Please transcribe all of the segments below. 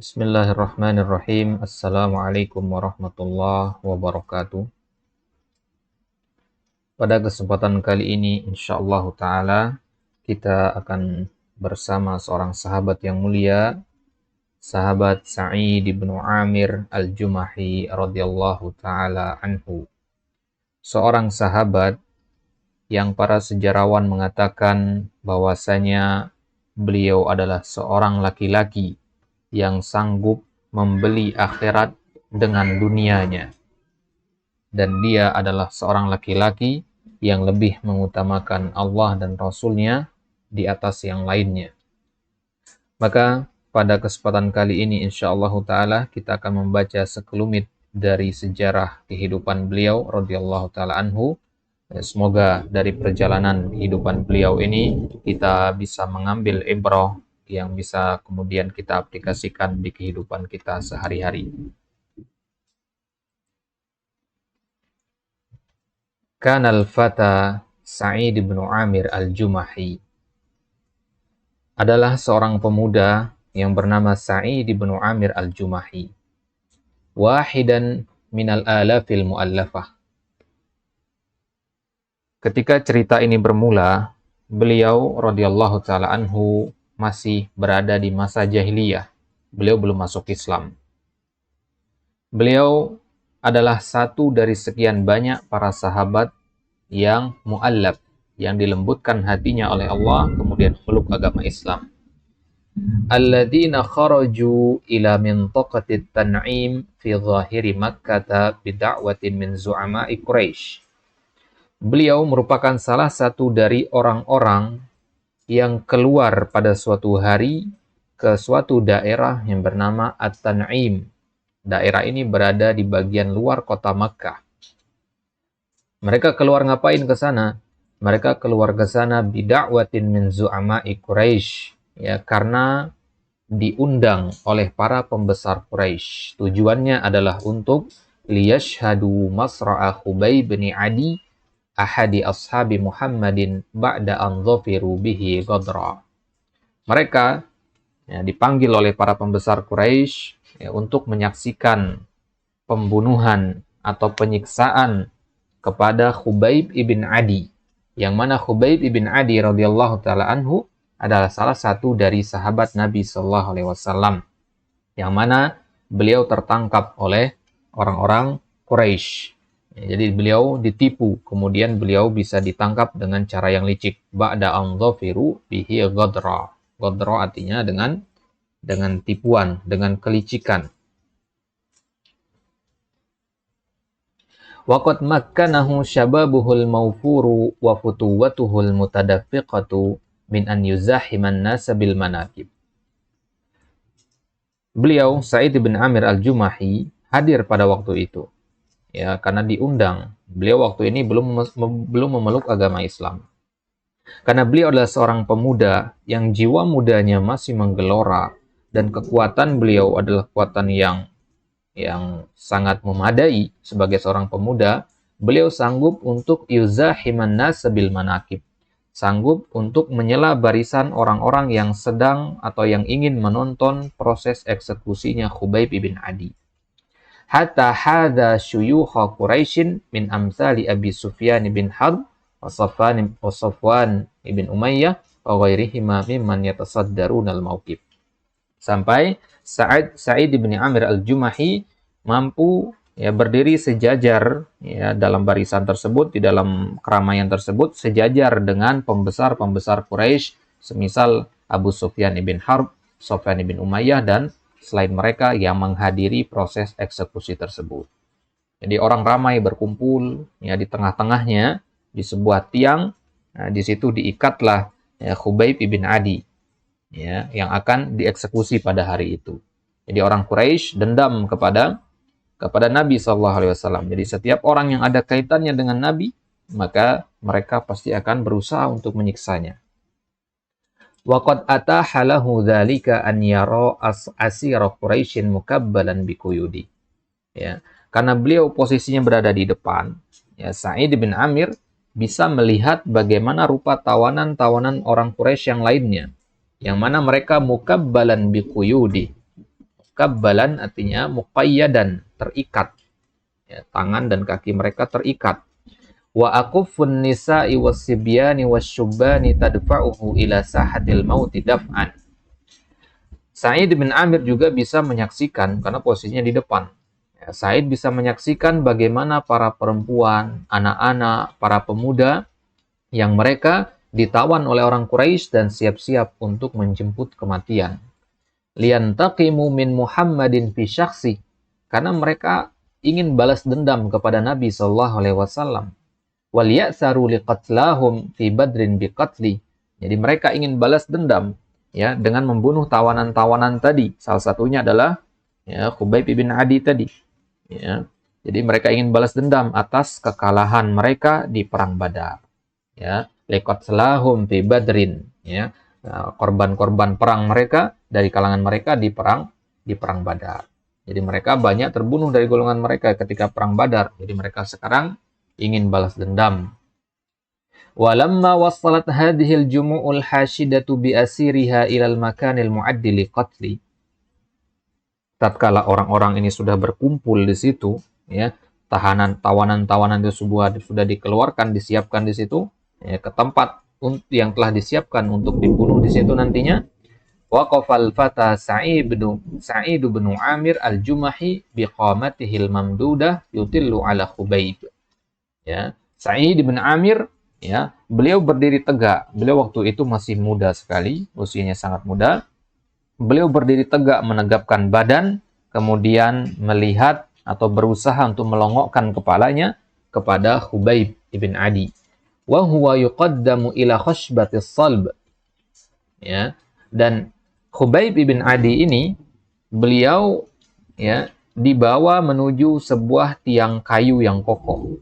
Bismillahirrahmanirrahim. Assalamualaikum warahmatullahi wabarakatuh. Pada kesempatan kali ini, insyaallah ta'ala, kita akan bersama seorang sahabat yang mulia, sahabat Sa'id bin Amir al-Jumahi radhiyallahu ta'ala anhu. Seorang sahabat yang para sejarawan mengatakan bahwasanya beliau adalah seorang laki-laki yang sanggup membeli akhirat dengan dunianya. Dan dia adalah seorang laki-laki yang lebih mengutamakan Allah dan Rasul-Nya di atas yang lainnya. Maka pada kesempatan kali ini insyaallah ta'ala kita akan membaca sekelumit dari sejarah kehidupan beliau radhiyallahu ta'ala anhu. Semoga dari perjalanan kehidupan beliau ini kita bisa mengambil ibrah yang bisa kemudian kita aplikasikan di kehidupan kita sehari-hari. Kanal fata Sa'id bin Amir al-Jumahi. Adalah seorang pemuda yang bernama Sa'id bin Amir al-Jumahi. Wahidan minal alafil mu'allafah. Ketika cerita ini bermula, beliau radhiyallahu ta'ala anhu masih berada di masa jahiliyah. Beliau belum masuk Islam. Beliau adalah satu dari sekian banyak para sahabat yang mu'allaf, yang dilembutkan hatinya oleh Allah, kemudian meluk agama Islam. Alladzina kharaju ila mintaqatit tan'im fi zahiri Makkah bida'watin min zu'ama'i Quraisy. Beliau merupakan salah satu dari orang-orang yang keluar pada suatu hari ke suatu daerah yang bernama At-Tan'im. Daerah ini berada di bagian luar kota Makkah. Mereka keluar ngapain ke sana? Mereka keluar ke sana bida'watin min zu'ama'i Quraisy, ya, karena diundang oleh para pembesar Quraisy. Tujuannya adalah untuk liyashhadu masra'a Khubayb bin Adi ahadi ashabi Muhammadin ba'da an dhafiru bihi Ghadra. Mereka dipanggil oleh para pembesar Quraisy untuk menyaksikan pembunuhan atau penyiksaan kepada Khubayb ibn Adi, yang mana Khubayb ibn Adi radhiyallahu taala anhu adalah salah satu dari sahabat Nabi sallallahu alaihi wasallam, yang mana beliau tertangkap oleh orang-orang Quraisy. Jadi beliau ditipu, kemudian beliau bisa ditangkap dengan cara yang licik. Ba'da an dhafiru bihi Ghadra. Ghadra artinya dengan tipuan, dengan kelicikan. Waqad makkanahu syababuhul mawfuru wa futuwatuhul mutadaffiqatu min an yuzahiman nasa bil manakib. Beliau, Sa'id bin Amir al-Jumahi, hadir pada waktu itu. Ya, karena diundang. Beliau waktu ini belum memeluk agama Islam. Karena beliau adalah seorang pemuda yang jiwa mudanya masih menggelora, dan kekuatan beliau adalah kekuatan yang sangat memadai sebagai seorang pemuda. Beliau sanggup untuk yuzahiman nas bil manakib, sanggup untuk menyela barisan orang-orang yang sedang atau yang ingin menonton proses eksekusinya Khubayb ibn Adi. Hatta hadha syuyukha Quraisyin min amsali Abi Sufyan bin Harb wa Safwan ibn Umayyah wa ghairihima mimman yatasaddaruna al-mawqif. Sampai Sa'id bin Amir al-Jumahi mampu berdiri sejajar dalam barisan tersebut, di dalam keramaian tersebut, sejajar dengan pembesar-pembesar Quraisy, semisal Abu Sufyan ibn Harb, Safwan ibn Umayyah, dan selain mereka yang menghadiri proses eksekusi tersebut. Jadi orang ramai berkumpul di tengah-tengahnya di sebuah tiang. Nah, di situ diikatlah Khubayb ibn Adi yang akan dieksekusi pada hari itu. Jadi orang Quraisy dendam kepada Nabi SAW. Jadi setiap orang yang ada kaitannya dengan Nabi, maka mereka pasti akan berusaha untuk menyiksanya. Waqad ataha lahu dzalika an yara asira Quraisyin mukabbalan biquyudi. Ya, karena beliau posisinya berada di depan, Sa'id bin Amir bisa melihat bagaimana rupa tawanan-tawanan orang Quraisy yang lainnya, yang mana mereka mukabbalan biquyudi, Mukabbalan artinya muqayyadan, terikat. Ya, tangan dan kaki mereka terikat. Wa akuffun nisa'i was-sibyani wasyubbani tadfa'uhu ila sahatil mauti daf'an. Sa'id bin Amir juga bisa menyaksikan, karena posisinya di depan. Ya, Sa'id bisa menyaksikan bagaimana para perempuan, anak-anak, para pemuda yang mereka ditawan oleh orang Quraisy dan siap-siap untuk menjemput kematian. Liyantaqimu min Muhammadin fi syakhsi, karena mereka ingin balas dendam kepada Nabi sallallahu alaihi wasallam. Wal ya'saru liqatlahum fi badrin biqatli. Jadi mereka ingin balas dendam ya dengan membunuh tawanan-tawanan tadi. Salah satunya adalah ya Khubayb bin Adi tadi. Ya. Jadi mereka ingin balas dendam atas kekalahan mereka di perang Badar. Ya, liqatlahum fi badrin, ya. Nah, korban-korban perang mereka dari kalangan mereka di perang Badar. Jadi mereka banyak terbunuh dari golongan mereka ketika perang Badar. Jadi mereka sekarang ingin balas dendam. Walamma wassalat hadhil jumu'ul hashidatu bi asiriha ilal makanil mu'addi liqatli. Tatkala orang-orang ini sudah berkumpul di situ, ya, tawanan-tawanan itu sudah dikeluarkan, disiapkan di situ, ya, ke tempat yang telah disiapkan untuk dibunuh di situ nantinya. Waqafal fata Sa'id bin Amir al-Jumahi biqamatihil mamdudah yutillu ala Khubayb. Ya, Sa'id bin Amir, ya, beliau berdiri tegak. Beliau waktu itu masih muda sekali, usianya sangat muda. Beliau berdiri tegak menegapkan badan, kemudian melihat atau berusaha untuk melongokkan kepalanya kepada Khubayb ibn Adi. Wa huwa yuqaddamu ila khashbatis salb. Ya, dan Khubayb ibn Adi ini beliau ya dibawa menuju sebuah tiang kayu yang kokoh.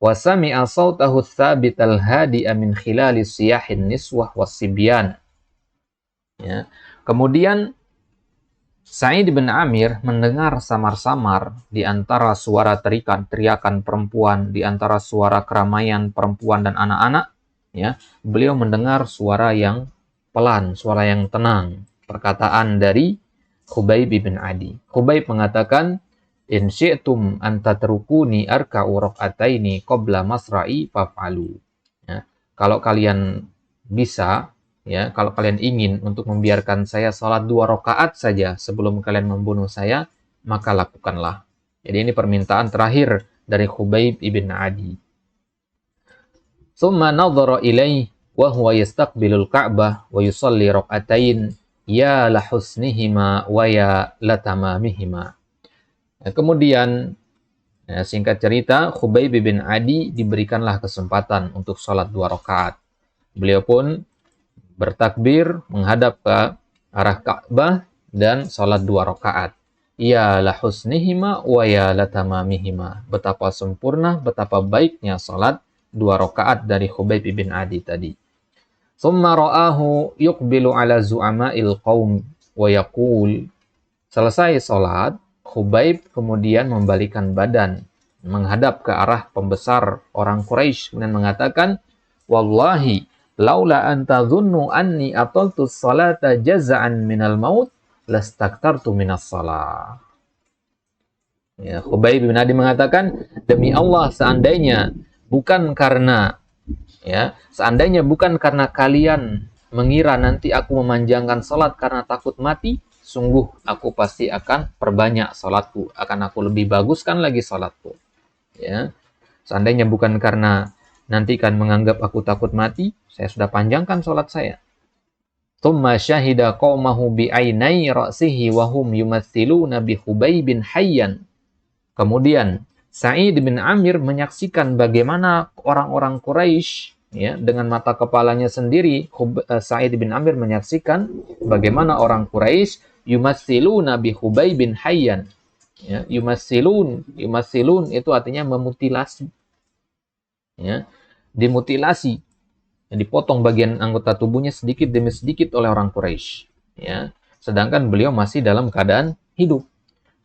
Wa sami'a sautahu tsabital hadi'a min khilali siyahin niswah was-sibyan. Ya. Kemudian Sa'id bin Amir mendengar samar-samar di antara suara teriakan perempuan, di antara suara keramaian perempuan dan anak-anak, ya. Beliau mendengar suara yang pelan, suara yang tenang, perkataan dari Khubayb bin Adi. Khubayb mengatakan, in syi'tum an tatrukuni arka'u rak'ataini qabla masra'i faf'alu. Ya, kalau kalian bisa, ya, kalau kalian ingin untuk membiarkan saya salat 2 rakaat saja sebelum kalian membunuh saya, maka lakukanlah. Jadi ini permintaan terakhir dari Khubayb ibn Adi. Tsumma nadhara ilaihi wa huwa yastaqbilul Ka'bah wa yusalli rak'atain ya la husnihima wa ya la tamamihima. Kemudian, ya, singkat cerita, Khubayb bin Adi diberikanlah kesempatan untuk sholat 2 rakaat. Beliau pun bertakbir menghadap ke arah Ka'bah dan sholat 2 rakaat. Ya la husnihima wa ya la tamamihima. Betapa sempurna, betapa baiknya sholat 2 rakaat dari Khubayb bin Adi tadi. Tsumma ra'ahu yuqbilu ala zu'ama'il qaum wa yaqul. Selesai sholat, Khubayb kemudian membalikan badan menghadap ke arah pembesar orang Quraisy dan mengatakan, wallahi laula an tadhunnu anni ataltu sholata jaza'an minal maut lastaktartu minas shalah. Ya, Khubayb bin Adi mengatakan, demi Allah, seandainya bukan karena kalian mengira nanti aku memanjangkan salat karena takut mati, sungguh aku pasti akan perbanyak salatku, akan aku lebih baguskan lagi salatku. Ya. Seandainya bukan karena nanti kan menganggap aku takut mati, saya sudah panjangkan salat saya. Tsumma syahida qaumahu bi ainai ra'sihi wa hum yumathiluna bi Khubaybin hayyan. Kemudian Sa'id bin Amir menyaksikan bagaimana orang-orang Quraisy, ya, dengan mata kepalanya sendiri. Sa'id bin Amir menyaksikan bagaimana orang Quraisy yumassiluna bi Khubaybin hayyan. Ya, yumassilun itu artinya memutilasi. Ya, dimutilasi. Dipotong bagian anggota tubuhnya sedikit demi sedikit oleh orang Quraisy. Ya, sedangkan beliau masih dalam keadaan hidup.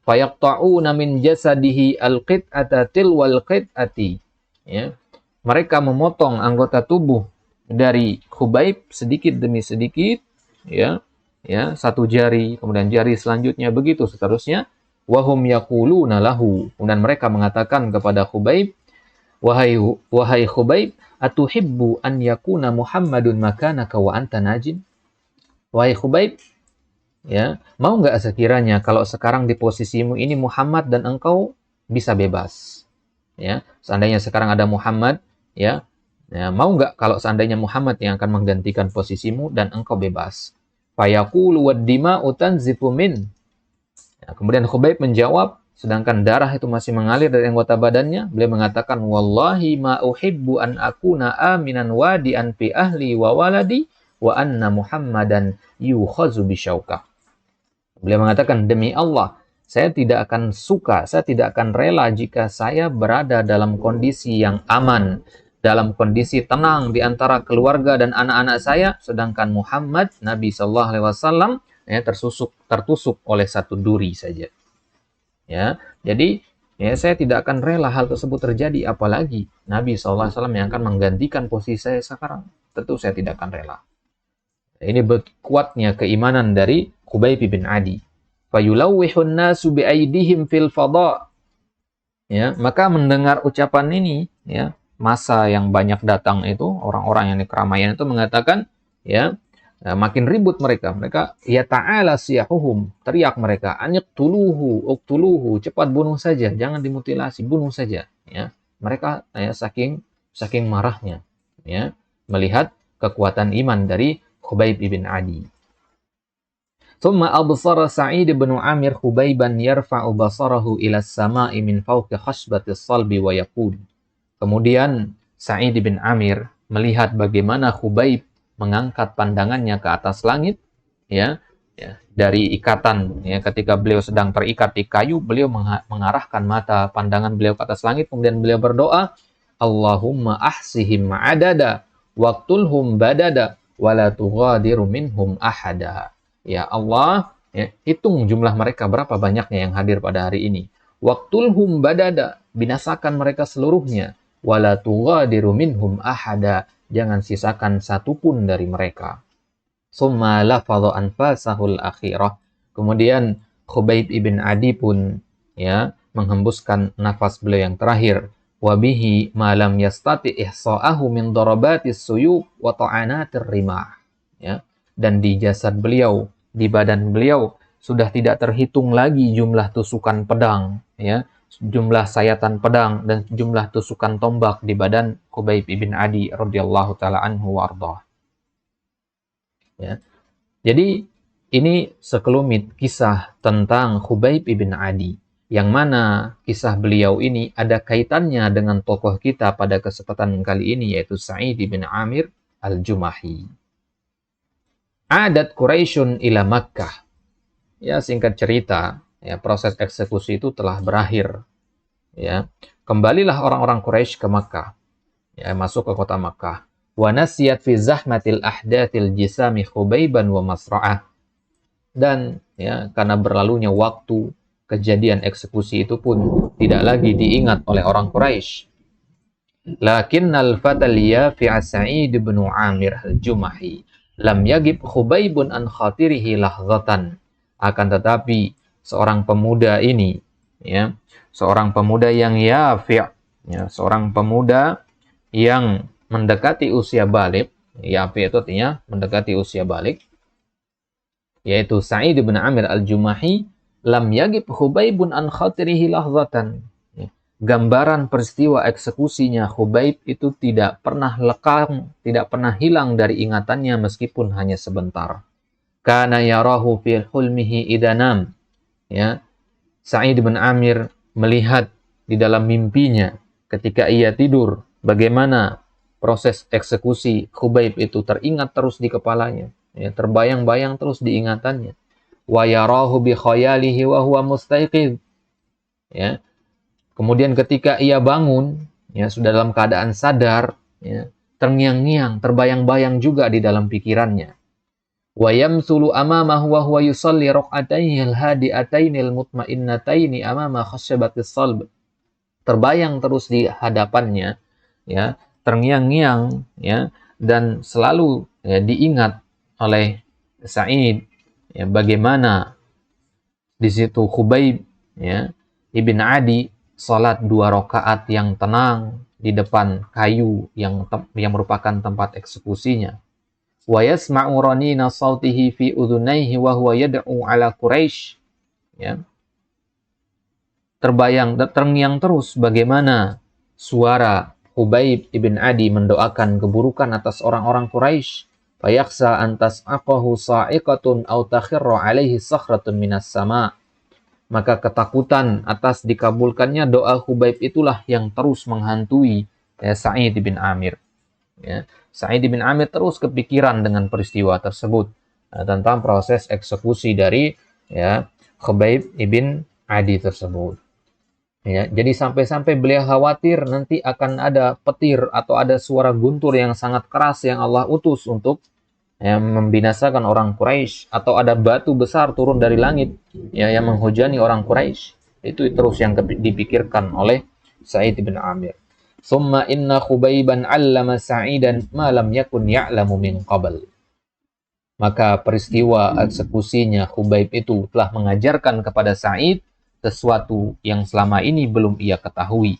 Fayaqta'una min jasadihi al-qit'ata tilwal qit'ati. Ya, mereka memotong anggota tubuh dari Khubayb sedikit demi sedikit, ya, ya, satu jari, kemudian jari selanjutnya, begitu seterusnya. Wahum yaquluna lahu, kemudian mereka mengatakan kepada Khubayb, wahai Khubayb, atuhibbu an yakuna Muhammadun makanaka wa anta najin? Wahai Khubayb, ya, mau nggak sekiranya kalau sekarang di posisimu ini Muhammad dan engkau bisa bebas? Ya, seandainya sekarang ada Muhammad, ya, mau nggak kalau seandainya Muhammad yang akan menggantikan posisimu dan engkau bebas? Fayaqulu wad-dima'u tanzifu min. Ya, kemudian Khubayb menjawab, sedangkan darah itu masih mengalir dari anggota badannya, beliau mengatakan, wallahi ma uhibbu an akuna aminan wadi'an fi ahli wa waladi wa anna Muhammadan yukhazu bisyaukah. Beliau mengatakan, demi Allah, saya tidak akan suka, saya tidak akan rela jika saya berada dalam kondisi yang aman, dalam kondisi tenang di antara keluarga dan anak-anak saya, sedangkan Muhammad, Nabi SAW, ya, tertusuk oleh satu duri saja. Ya, jadi ya, saya tidak akan rela hal tersebut terjadi, apalagi Nabi SAW yang akan menggantikan posisi saya sekarang. Tentu saya tidak akan rela. Ini kuatnya keimanan dari Khubayb bin Adi. Fayulawwihun nasu bi'aidihim fil fadha. Ya, maka mendengar ucapan ini, ya, masa yang banyak datang itu, orang-orang yang di keramaian itu mengatakan, ya, makin ribut mereka. Mereka, ya ta'ala siyahuhum, teriak mereka, anyaqtuluhu, uqtuluhu, cepat bunuh saja, jangan dimutilasi, bunuh saja. Ya, mereka ya, saking marahnya, ya, melihat kekuatan iman dari Khubayb bin Adi. Thumma absara Sa'id bin Amir Khubayban yarfa'u basarahu ila as-sama'i min fawqi khashbatis salbi wa yaqul. Kemudian Sa'id bin Amir melihat bagaimana Khubayb mengangkat pandangannya ke atas langit, ya, dari ikatan, ya, ketika beliau sedang terikat di kayu, beliau mengarahkan mata pandangan beliau ke atas langit, kemudian beliau berdoa, Allahumma ahsihim adada waqtulhum badada wala tughadiru minhum ahada. Ya Allah, ya, hitung jumlah mereka berapa banyaknya yang hadir pada hari ini. Waqtulhum badada, binasakan mereka seluruhnya. Wala tughadiru minhum ahada, jangan sisakan satupun dari mereka. Summa lafadha anfasahul akhirah. Kemudian Khubayb ibn Adi pun, ya, menghembuskan nafas beliau yang terakhir. Wabihi malam yastati ihsa'ahu min darabatis suyub wa ta'anatir rimah. Ya, dan di jasad beliau, di badan beliau sudah tidak terhitung lagi jumlah tusukan pedang, ya, jumlah sayatan pedang dan jumlah tusukan tombak di badan Khubayb ibn Adi radhiyallahu taala anhu warḍah. Ya. Jadi ini sekelumit kisah tentang Khubayb ibn Adi, yang mana kisah beliau ini ada kaitannya dengan tokoh kita pada kesempatan kali ini, yaitu Sa'id bin Amir al-Jumahi. Adat Quraisyun ila Makkah. Ya, singkat cerita, ya, proses eksekusi itu telah berakhir. Ya, kembalilah orang-orang Quraisy ke Makkah. Ya, masuk ke kota Makkah. Wa nasiyat fi zahmatil ahdatil jisami Khubayban wa Masra'ah. Dan ya, karena berlalunya waktu, kejadian eksekusi itu pun tidak lagi diingat oleh orang Quraisy. Lakinnal fatal yafi'a Sa'id bin Amir al-Jumahi lam yagib Khubaybun an khatirihi lahzatan. Akan tetapi seorang pemuda ini, ya, seorang pemuda yang yafi', ya, seorang pemuda yang mendekati usia balik, yafi' itu artinya mendekati usia balik, yaitu Sa'id bin Amir al-Jumahi, lam yagib Khubaybun an khatirihi lahzatan. Gambaran peristiwa eksekusinya Khubayb itu tidak pernah lekang, tidak pernah hilang dari ingatannya meskipun hanya sebentar. Kana yarahu fi hulmihi idanam. Ya, Sa'id bin Amir melihat di dalam mimpinya ketika ia tidur bagaimana proses eksekusi Khubayb itu teringat terus di kepalanya. Ya, terbayang-bayang terus di ingatannya. Wa yarahu bi khayalihi wa huwa mustaiqidh. Ya. Kemudian ketika ia bangun, ya, sudah dalam keadaan sadar, ya, terngiang-ngiang, terbayang-bayang juga di dalam pikirannya. Wa yamsulu amamahu wa huwa yusalli raq'ataini al-hadi'ataini al-mutma'innataini amama khasyabatis salb. Terbayang terus di hadapannya, ya, terngiang-ngiang, ya, dan selalu, ya, diingat oleh Sa'id ya, bagaimana di situ Khubayb, ya, ibn Adi salat 2 rakaat yang tenang di depan kayu yang merupakan tempat eksekusinya. Wa yasma'u ranina sautihi fi udhunayhi wa huwa yad'u ala Quraisy. Ya. Terngiang terus bagaimana suara Khubayb ibn Adi mendoakan keburukan atas orang-orang Quraisy. Fayaksa antas aqahu sa'iqatun aw takhirra alaihi sakhratun minas sama. Maka ketakutan atas dikabulkannya doa Khubayb itulah yang terus menghantui Sa'id bin Amir. Ya. Sa'id bin Amir terus kepikiran dengan peristiwa tersebut, tentang proses eksekusi dari, ya, Khubayb ibn Adi tersebut. Ya, jadi sampai-sampai beliau khawatir nanti akan ada petir atau ada suara guntur yang sangat keras yang Allah utus untuk, ya, membinasakan orang Quraisy, atau ada batu besar turun dari langit, ya, yang menghujani orang Quraisy. Itu terus yang dipikirkan oleh Sa'id bin Amir. Summa inna Khubayban 'allama Sa'idan ma lam yakun ya'lamu min qabl. Maka peristiwa eksekusinya Khubayb itu telah mengajarkan kepada Sa'id sesuatu yang selama ini belum ia ketahui.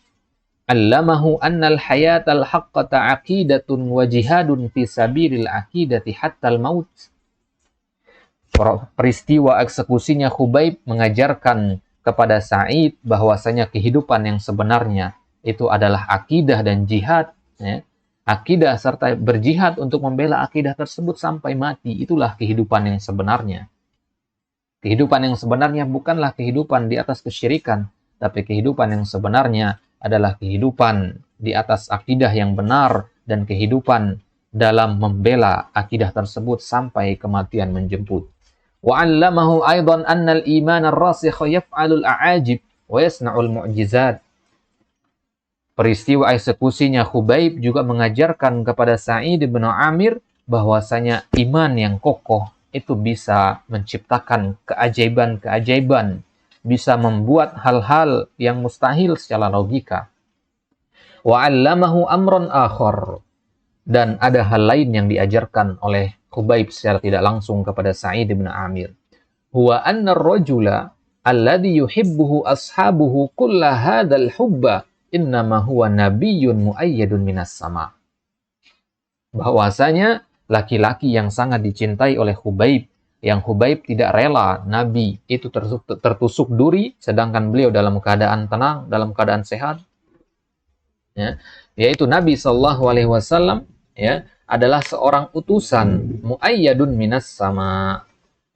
Allamahu annal hayatal haqqata aqidatun wa jihadun fi sabilil aqidati hattal maut. Peristiwa eksekusinya Khubayb mengajarkan kepada Sa'id bahwasanya kehidupan yang sebenarnya itu adalah akidah dan jihad, ya. Akidah serta berjihad untuk membela akidah tersebut sampai mati, itulah kehidupan yang sebenarnya. Kehidupan yang sebenarnya bukanlah kehidupan di atas kesyirikan, tapi kehidupan yang sebenarnya adalah kehidupan di atas akidah yang benar dan kehidupan dalam membela akidah tersebut sampai kematian menjemput. Wa 'allamahu aidan anna al-iman ar-rasikh yaf'alul a'ajib wa yasna'ul mu'jizat. Peristiwa eksekusinya Khubayb juga mengajarkan kepada Sa'id bin Amir bahwasanya iman yang kokoh itu bisa menciptakan keajaiban-keajaiban, bisa membuat hal-hal yang mustahil secara logika. Wa 'allamahu amran akhar, dan ada hal lain yang diajarkan oleh Khubayb secara tidak langsung kepada Sa'id bin Amir. Huwa anna ar-rajula alladhi yuhibbuhu ashabuhu kulla hadzal hubba innama huwa nabiyyun muayyadun minas sama. Bahwasanya laki-laki yang sangat dicintai oleh Khubayb, yang Khubayb tidak rela Nabi itu tertusuk duri, sedangkan beliau dalam keadaan tenang, dalam keadaan sehat, ya, yaitu Nabi SAW, ya, adalah seorang utusan muayyadun minas sama,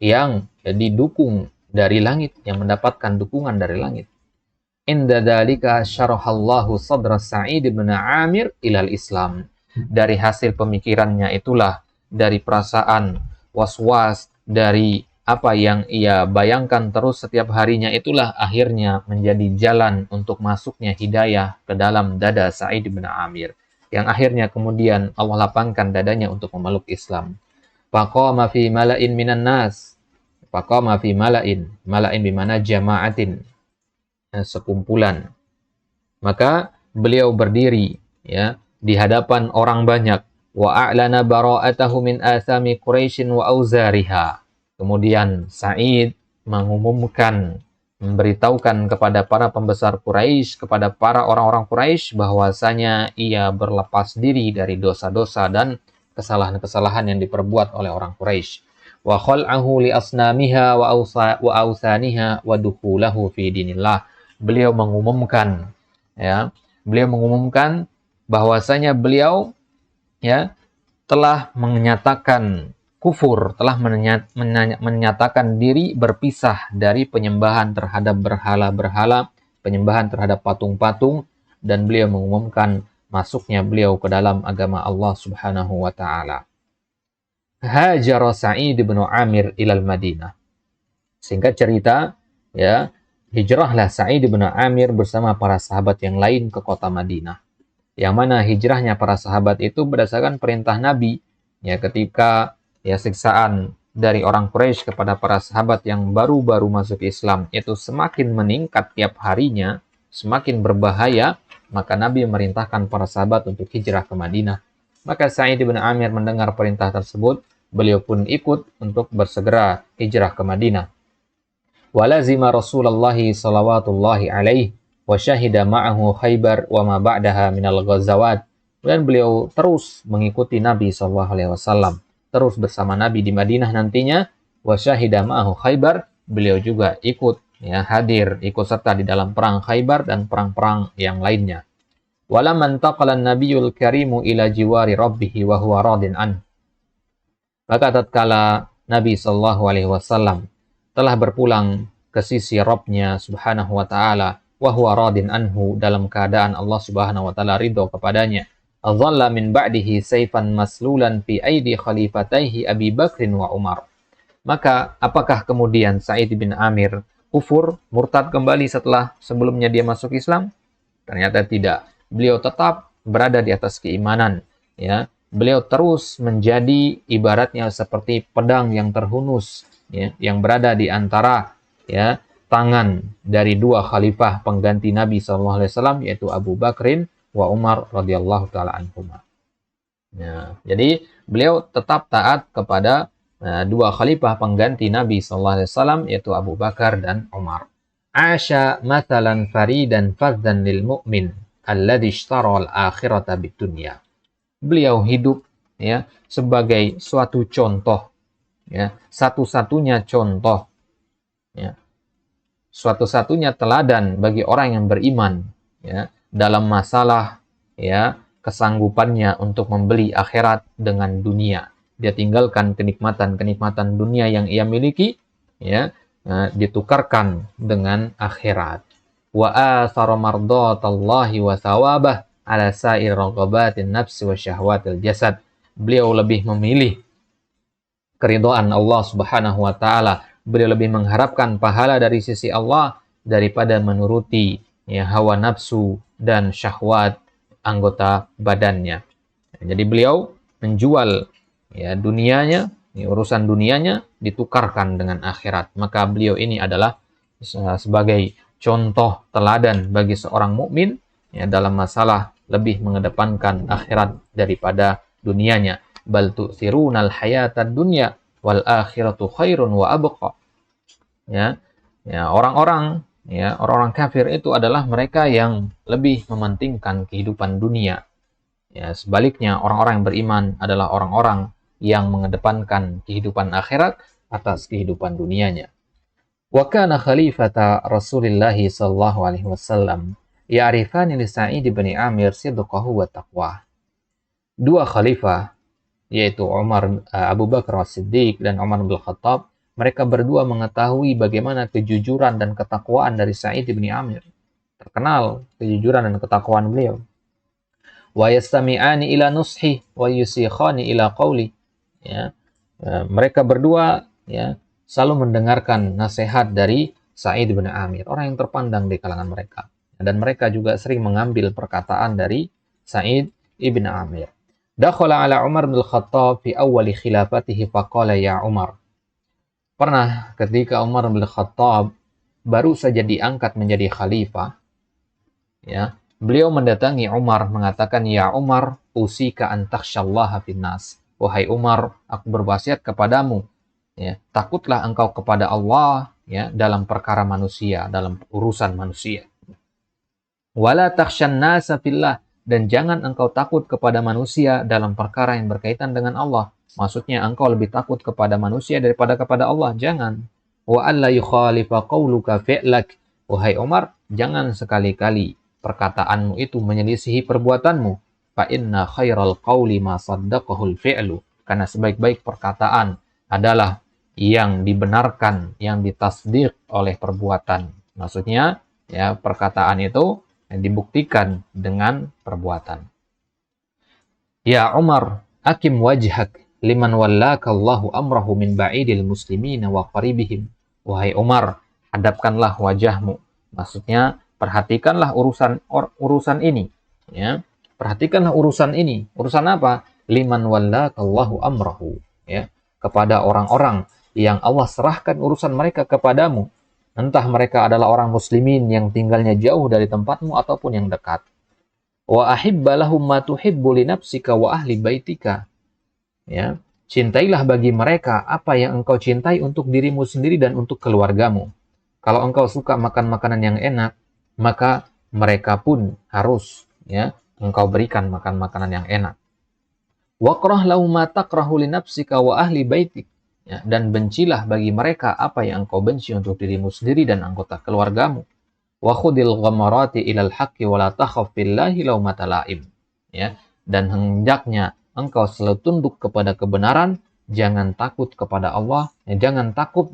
yang didukung dari langit, yang mendapatkan dukungan dari langit. Inda dzalika syarahallahu sadra Sa'id bin Amir ilal Islam. Dari hasil pemikirannya itulah, dari perasaan was-was, dari apa yang ia bayangkan terus setiap harinya, itulah akhirnya menjadi jalan untuk masuknya hidayah ke dalam dada Sa'id bin Amir, yang akhirnya kemudian Allah lapangkan dadanya untuk memeluk Islam. Faqama fi mala'in minan nas. Faqama fi mala'in. Mala'in bimana jama'atin, sekumpulan. Maka beliau berdiri, ya, di hadapan orang banyak. Wa a'lana bara'atahu min athami Quraisyin wa auzariha. Kemudian Sa'id mengumumkan, memberitahukan kepada para pembesar Quraisy, kepada para orang-orang Quraisy, bahwasanya ia berlepas diri dari dosa-dosa dan kesalahan-kesalahan yang diperbuat oleh orang Quraisy. Wa khal'ahu li asnamiha wa awsaniha wa dukhulahu fi dinillah. Beliau mengumumkan, ya, beliau mengumumkan bahwasanya beliau, ya, telah menyatakan kufur, telah menyatakan diri berpisah dari penyembahan terhadap berhala-berhala, penyembahan terhadap patung-patung, dan beliau mengumumkan masuknya beliau ke dalam agama Allah Subhanahu wa taala. Hajara Sa'id bin Amir ilal Madinah. Singkat cerita, ya, hijrahlah Sa'id bin Amir bersama para sahabat yang lain ke kota Madinah. Yang mana hijrahnya para sahabat itu berdasarkan perintah Nabi, ya, ketika, ya, siksaan dari orang Quraisy kepada para sahabat yang baru-baru masuk Islam itu semakin meningkat tiap harinya, semakin berbahaya, maka Nabi memerintahkan para sahabat untuk hijrah ke Madinah. Maka Sa'id bin Amir mendengar perintah tersebut, beliau pun ikut untuk bersegera hijrah ke Madinah. Walazima Rasulullah sallallahu alaihi wa syahida ma'ahu Khaybar wa ma ba'daha minal ghazawat. Dan beliau terus mengikuti Nabi sallallahu alaihi wasallam, terus bersama Nabi di Madinah nantinya. Wa syahida ma'ahu Khaybar, beliau juga ikut hadir, ikut serta di dalam perang Khaybar dan perang-perang yang lainnya. Walamman taqala an-nabiyul karimu ila jiwari rabbih wa huwa radin an. Maka tatkala Nabi sallallahu alaihi wasallam telah berpulang ke sisi Rabb-Nya subhanahu wa ta'ala, wa huwa radin anhu, dalam keadaan Allah subhanahu wa ta'ala ridho kepadanya, adhalla min ba'dihi sayfan maslulan fi aidi khalifataihi Abi Bakrin wa Umar. Maka apakah kemudian Sa'id bin Amir kufur, murtad kembali setelah sebelumnya dia masuk Islam? Ternyata tidak. Beliau tetap berada di atas keimanan, ya. Beliau terus menjadi ibaratnya seperti pedang yang terhunus, ya, yang berada di antara tangan dari dua khalifah pengganti Nabi SAW, yaitu Abu Bakrin wa Umar radhiyallahu taala anhuma. Ya, jadi beliau tetap taat kepada dua khalifah pengganti Nabi SAW, yaitu Abu Bakar dan Umar. Asha mathalan faridan fadzan lil mu'min alladhi ishtara al-akhirata bid-dunya. Beliau hidup sebagai suatu contoh, satu-satunya contoh, suatu-satunya teladan bagi orang yang beriman, dalam masalah kesanggupannya untuk membeli akhirat dengan dunia. Dia tinggalkan kenikmatan-kenikmatan dunia yang ia miliki, ditukarkan dengan akhirat. Wa athara mardatallahi wa thawabah ala sa'ir raghabatin nafsi wa syahwatil jasad. Beliau lebih memilih keridhaan Allah Subhanahu wa taala. Beliau lebih mengharapkan pahala dari sisi Allah daripada menuruti hawa nafsu dan syahwat anggota badannya. Jadi beliau menjual dunianya, urusan dunianya ditukarkan dengan akhirat. Maka beliau ini adalah sebagai contoh teladan bagi seorang mukmin dalam masalah lebih mengedepankan akhirat daripada dunianya. Bal tu'thirunal hayatad dunya wal akhiratu khairun wa abqa. Orang-orang kafir itu adalah mereka yang lebih mementingkan kehidupan dunia. Sebaliknya orang-orang yang beriman adalah orang-orang yang mengedepankan kehidupan akhirat atas kehidupan dunianya. Wa kana khalifata Rasulillah sallallahu alaihi wasallam ya'rifani li Sa'id bin Amir sidqahu wa taqwa. Dua khalifah, yaitu Abu Bakar As-Siddiq dan Umar bin Khattab, mereka berdua mengetahui bagaimana kejujuran dan ketakwaan dari Sa'id bin Amir. Terkenal kejujuran dan ketakwaan beliau. Wa yastami'ani ila nushi wa yusikhani ila qawli. Mereka berdua selalu mendengarkan nasihat dari Sa'id bin Amir, orang yang terpandang di kalangan mereka. Dan mereka juga sering mengambil perkataan dari Sa'id ibn Amir. Dakhala ala Umar bin Khattab fi awwali khilafatihi faqala ya Umar. Pernah ketika Umar bin Khattab baru saja diangkat menjadi khalifah, beliau mendatangi Umar mengatakan, ya Umar, usika an takhsyallaha finnas. Wahai Umar, aku berwasiat kepadamu, takutlah engkau kepada Allah dalam perkara manusia, dalam urusan manusia. Wala takhsyan nasa fillah, dan jangan engkau takut kepada manusia dalam perkara yang berkaitan dengan Allah. Maksudnya engkau lebih takut kepada manusia daripada kepada Allah. Jangan. Wa alla yukhalifa qawluka fi'lak. Wahai Umar, jangan sekali-kali perkataanmu itu menyelisihi perbuatanmu. Fa inna khairal qawli ma saddaqahul fi'lu. Karena sebaik-baik perkataan adalah yang dibenarkan, yang ditasdiq oleh perbuatan. Maksudnya, perkataan itu dibuktikan dengan perbuatan. Ya Umar, akim wajhak liman wallaka Allahu amrahu min ba'idil muslimina wa qaribihim. Wahai Umar, hadapkanlah wajahmu. Maksudnya, perhatikanlah urusan ini. Perhatikanlah urusan ini. Urusan apa? Liman wallaka Allahu amrahu. Kepada orang-orang yang Allah serahkan urusan mereka kepadamu. Entah mereka adalah orang muslimin yang tinggalnya jauh dari tempatmu ataupun yang dekat. Wa ahibba lahum ma tuhibbu li nafsika wa ahli baitika. Cintailah bagi mereka apa yang engkau cintai untuk dirimu sendiri dan untuk keluargamu. Kalau engkau suka makan makanan yang enak, maka mereka pun harus ya engkau berikan makan makanan yang enak. Waqrah lahu ma takrahu li nafsika wa ahli baitik. Ya, dan bencilah bagi mereka apa yang engkau benci untuk dirimu sendiri dan anggota keluargamu. Wa khudil ghamarati ilal haqqi wa la takhaf billahi laumata laim. Ya, dan hendaknya engkau selalu tunduk kepada kebenaran, jangan takut kepada Allah, jangan takut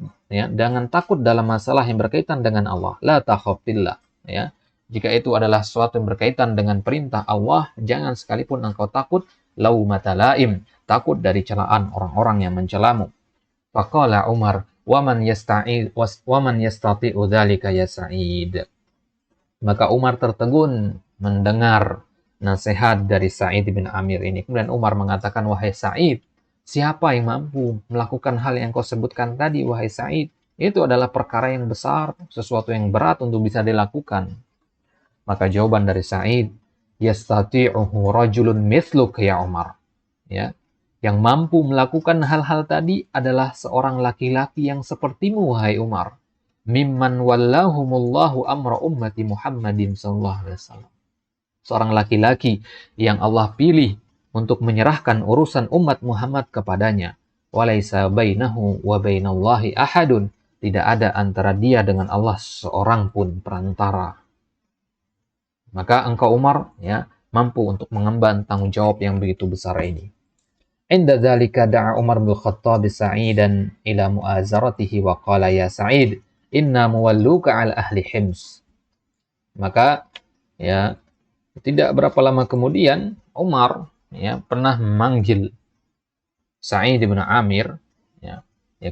dalam masalah yang berkaitan dengan Allah. La takhaf billah, ya. Jika itu adalah sesuatu yang berkaitan dengan perintah Allah, jangan sekalipun engkau takut laumata laim, takut dari celaan orang-orang yang mencelamu. Faqala Umar, "Waman yastati'u dzalika ya Sa'id." Maka Umar tertegun mendengar nasihat dari Sa'id bin Amir ini. Kemudian Umar mengatakan, "Wahai Sa'id, siapa yang mampu melakukan hal yang kau sebutkan tadi, wahai Sa'id? Itu adalah perkara yang besar, sesuatu yang berat untuk bisa dilakukan." Maka jawaban dari Sa'id, "Yastati'uhu rajulun mithluk ya Umar." Ya, yang mampu melakukan hal-hal tadi adalah seorang laki-laki yang sepertimu, wahai Umar. Mimman wallahumullahu amra ummati Muhammadin sallallahu alaihi wasallam. Seorang laki-laki yang Allah pilih untuk menyerahkan urusan umat Muhammad kepadanya. Walaisa bainahu wa bainallahi ahadun. Tidak ada antara dia dengan Allah seorang pun perantara. Maka engkau Umar ya mampu untuk mengemban tanggung jawab yang begitu besar ini. Inda dzalika da'a Umar bin Khattab Sa'idan ila mu'azaratihi wa qala ya Sa'id inna muwalluka al ahli Hims. Maka ya tidak berapa lama kemudian Umar ya pernah memanggil Sa'id bin Amir ya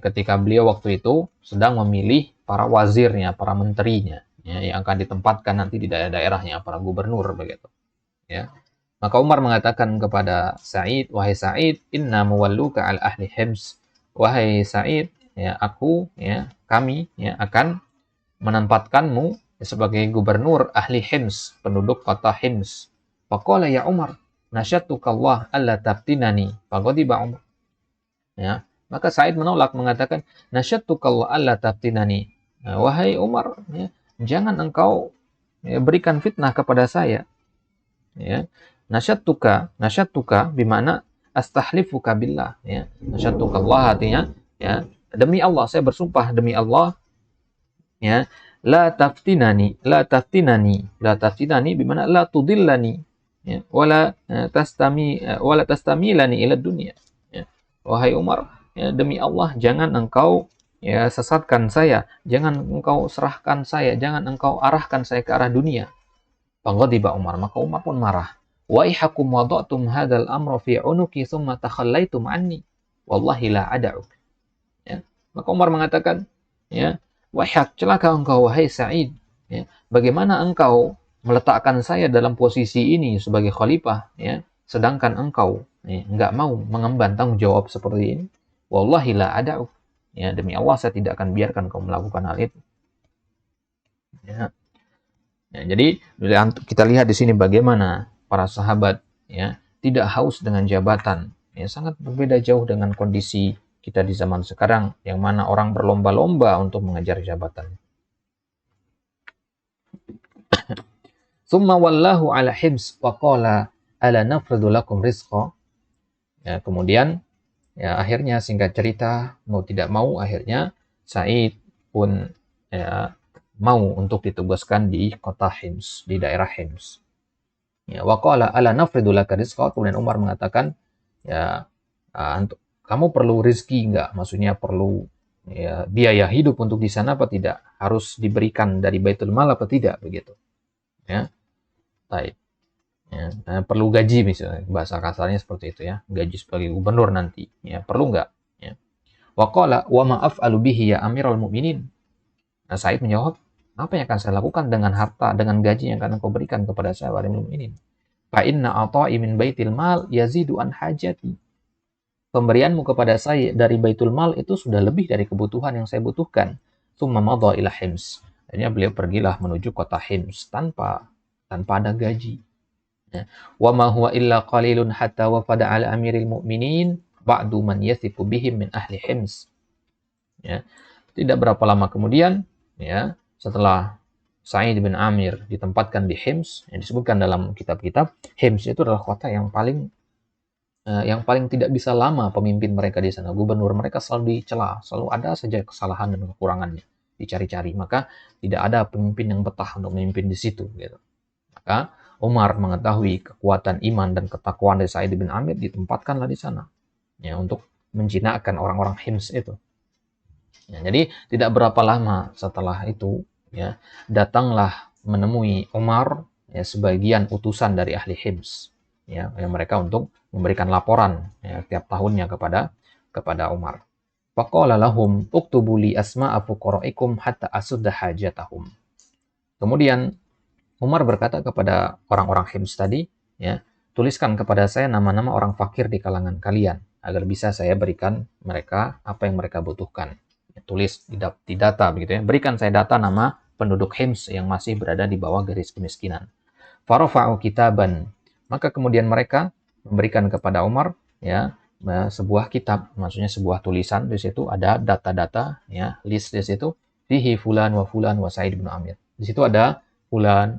ketika beliau waktu itu sedang memilih para wazirnya, para menterinya ya, yang akan ditempatkan nanti di daerah-daerahnya, para gubernur begitu ya. Maka Umar mengatakan kepada Sa'id, "Wahai Sa'id, inna muwalluka al ahli Hims." Wahai Sa'id, ya aku ya kami ya akan menempatkanmu sebagai gubernur ahli Hims, penduduk kota Hims. Faqala ya Umar, nasyatuka Allah alla tabtinani. Faqadiba Umar. Ya, maka Sa'id menolak mengatakan, nasyatuka Allah alla tabtinani. Nah, wahai Umar, ya, jangan engkau ya, berikan fitnah kepada saya. Ya. Nasyatuka bimana astahlifuka billah ya. Nasyatuka Allah artinya ya demi Allah saya bersumpah demi Allah ya la taftinani bimana la tudillani ya wala tastamilani ila dunia ya. Wahai Umar ya, demi Allah jangan engkau ya sesatkan saya, jangan engkau serahkan saya, jangan engkau arahkan saya ke arah dunia. Faghadiba Umar, maka Umar pun marah. Waihakum wada'tum hadzal amra fi unuki thumma takhallaitum anni wallahi la ad'uk. Ya. Maka Umar mengatakan, ya, wahak celaka engkau wahai Sa'id. Ya. Bagaimana engkau meletakkan saya dalam posisi ini sebagai khalifah, ya, sedangkan engkau ya, enggak mau mengemban tanggung jawab seperti ini. Wallahi la ad'uk. Ya, demi Allah saya tidak akan biarkan kau melakukan hal itu. Ya. Ya, jadi kita lihat di sini bagaimana para sahabat ya tidak haus dengan jabatan, ya sangat berbeda jauh dengan kondisi kita di zaman sekarang yang mana orang berlomba-lomba untuk mengejar jabatan. Tsumma wallahu ala Hims wa qala ala nafridu lakum rizqa. Ya, kemudian ya akhirnya singkat cerita mau tidak mau akhirnya Sa'id pun ya mau untuk ditugaskan di kota Hims, di daerah Hims. Ya, waqala ala nafridu laka rizqa. Kemudian Umar mengatakan, ya, kamu perlu rizki enggak? Maksudnya perlu ya, biaya hidup untuk di sana apa tidak? Harus diberikan dari Baitul Mal apa tidak? Begitu. Ya, baik. Ya, perlu gaji misalnya, bahasa kasarnya seperti itu ya, gaji sebagai gubernur nanti. Ya, perlu enggak? Ya. Waqala wa ma af'alu bihi ya Amirul Mukminin. Nah, Said menjawab, apa yang akan saya lakukan dengan harta, dengan gaji yang akan engkau berikan kepada saya, wahai mukminin? Fa inna ata'i min baitil mal yazidu an hajati. Pemberianmu kepada saya dari baitul mal itu sudah lebih dari kebutuhan yang saya butuhkan. Tsumma madha ila Hims. Akhirnya beliau pergilah menuju kota Hims tanpa ada gaji. Wa ma huwa illa qalilun hatta wafada ala amiril mukminin ba'du man yathiqu bihim min ahli Hims. Ya. Tidak berapa lama kemudian, ya, setelah Sa'id bin Amir ditempatkan di Hims, yang disebutkan dalam kitab-kitab, Hims itu adalah kota yang paling tidak bisa lama pemimpin mereka di sana. Gubernur mereka selalu dicela, selalu ada saja kesalahan dan kekurangannya dicari-cari. Maka tidak ada pemimpin yang betah untuk memimpin di situ. Gitu. Maka Umar mengetahui kekuatan iman dan ketakwaan dari Sa'id bin Amir, ditempatkanlah di sana, ya, untuk menjinakkan orang-orang Hims itu. Ya, jadi tidak berapa lama setelah itu, ya, datanglah menemui Umar, ya, sebagian utusan dari ahli Hims, ya, yang mereka untuk memberikan laporan, ya, tiap tahunnya kepada Umar. Faqala lahum uktubu li asma'a fuqara'ikum hatta asudda hajatahum. Kemudian Umar berkata kepada orang-orang Hims tadi, ya, tuliskan kepada saya nama-nama orang fakir di kalangan kalian agar bisa saya berikan mereka apa yang mereka butuhkan. Tulis di data begitu ya. Berikan saya data nama penduduk Hims yang masih berada di bawah garis kemiskinan. Farafa'u kitaban. Maka kemudian mereka memberikan kepada Umar, ya, sebuah kitab, maksudnya sebuah tulisan. Di situ ada data-data, ya, list di situ. Fihi fulan wa Sa'id bin Amir. Di situ ada fulan,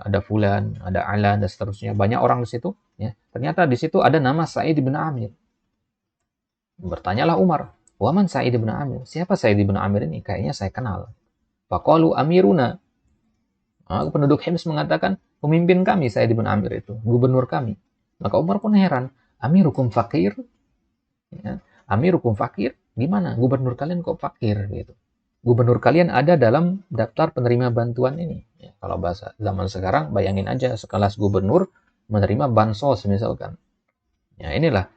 ada Alan dan seterusnya. Banyak orang di situ, ya. Ternyata di situ ada nama Sa'id bin Amir. Bertanyalah Umar, "Waman Sa'id bin Amir?" Siapa Sa'id bin Amir ini? Kayaknya saya kenal. Faqalu amiruna. Penduduk Hims mengatakan, pemimpin kami Sa'id bin Amir itu, gubernur kami. Maka Umar pun heran, amirukum fakir? Ya, amirukum fakir? Gimana? Gubernur kalian kok fakir? Gitu. Gubernur kalian ada dalam daftar penerima bantuan ini. Ya, kalau bahasa zaman sekarang, bayangin aja sekelas gubernur menerima bansos misalkan. Ya, inilah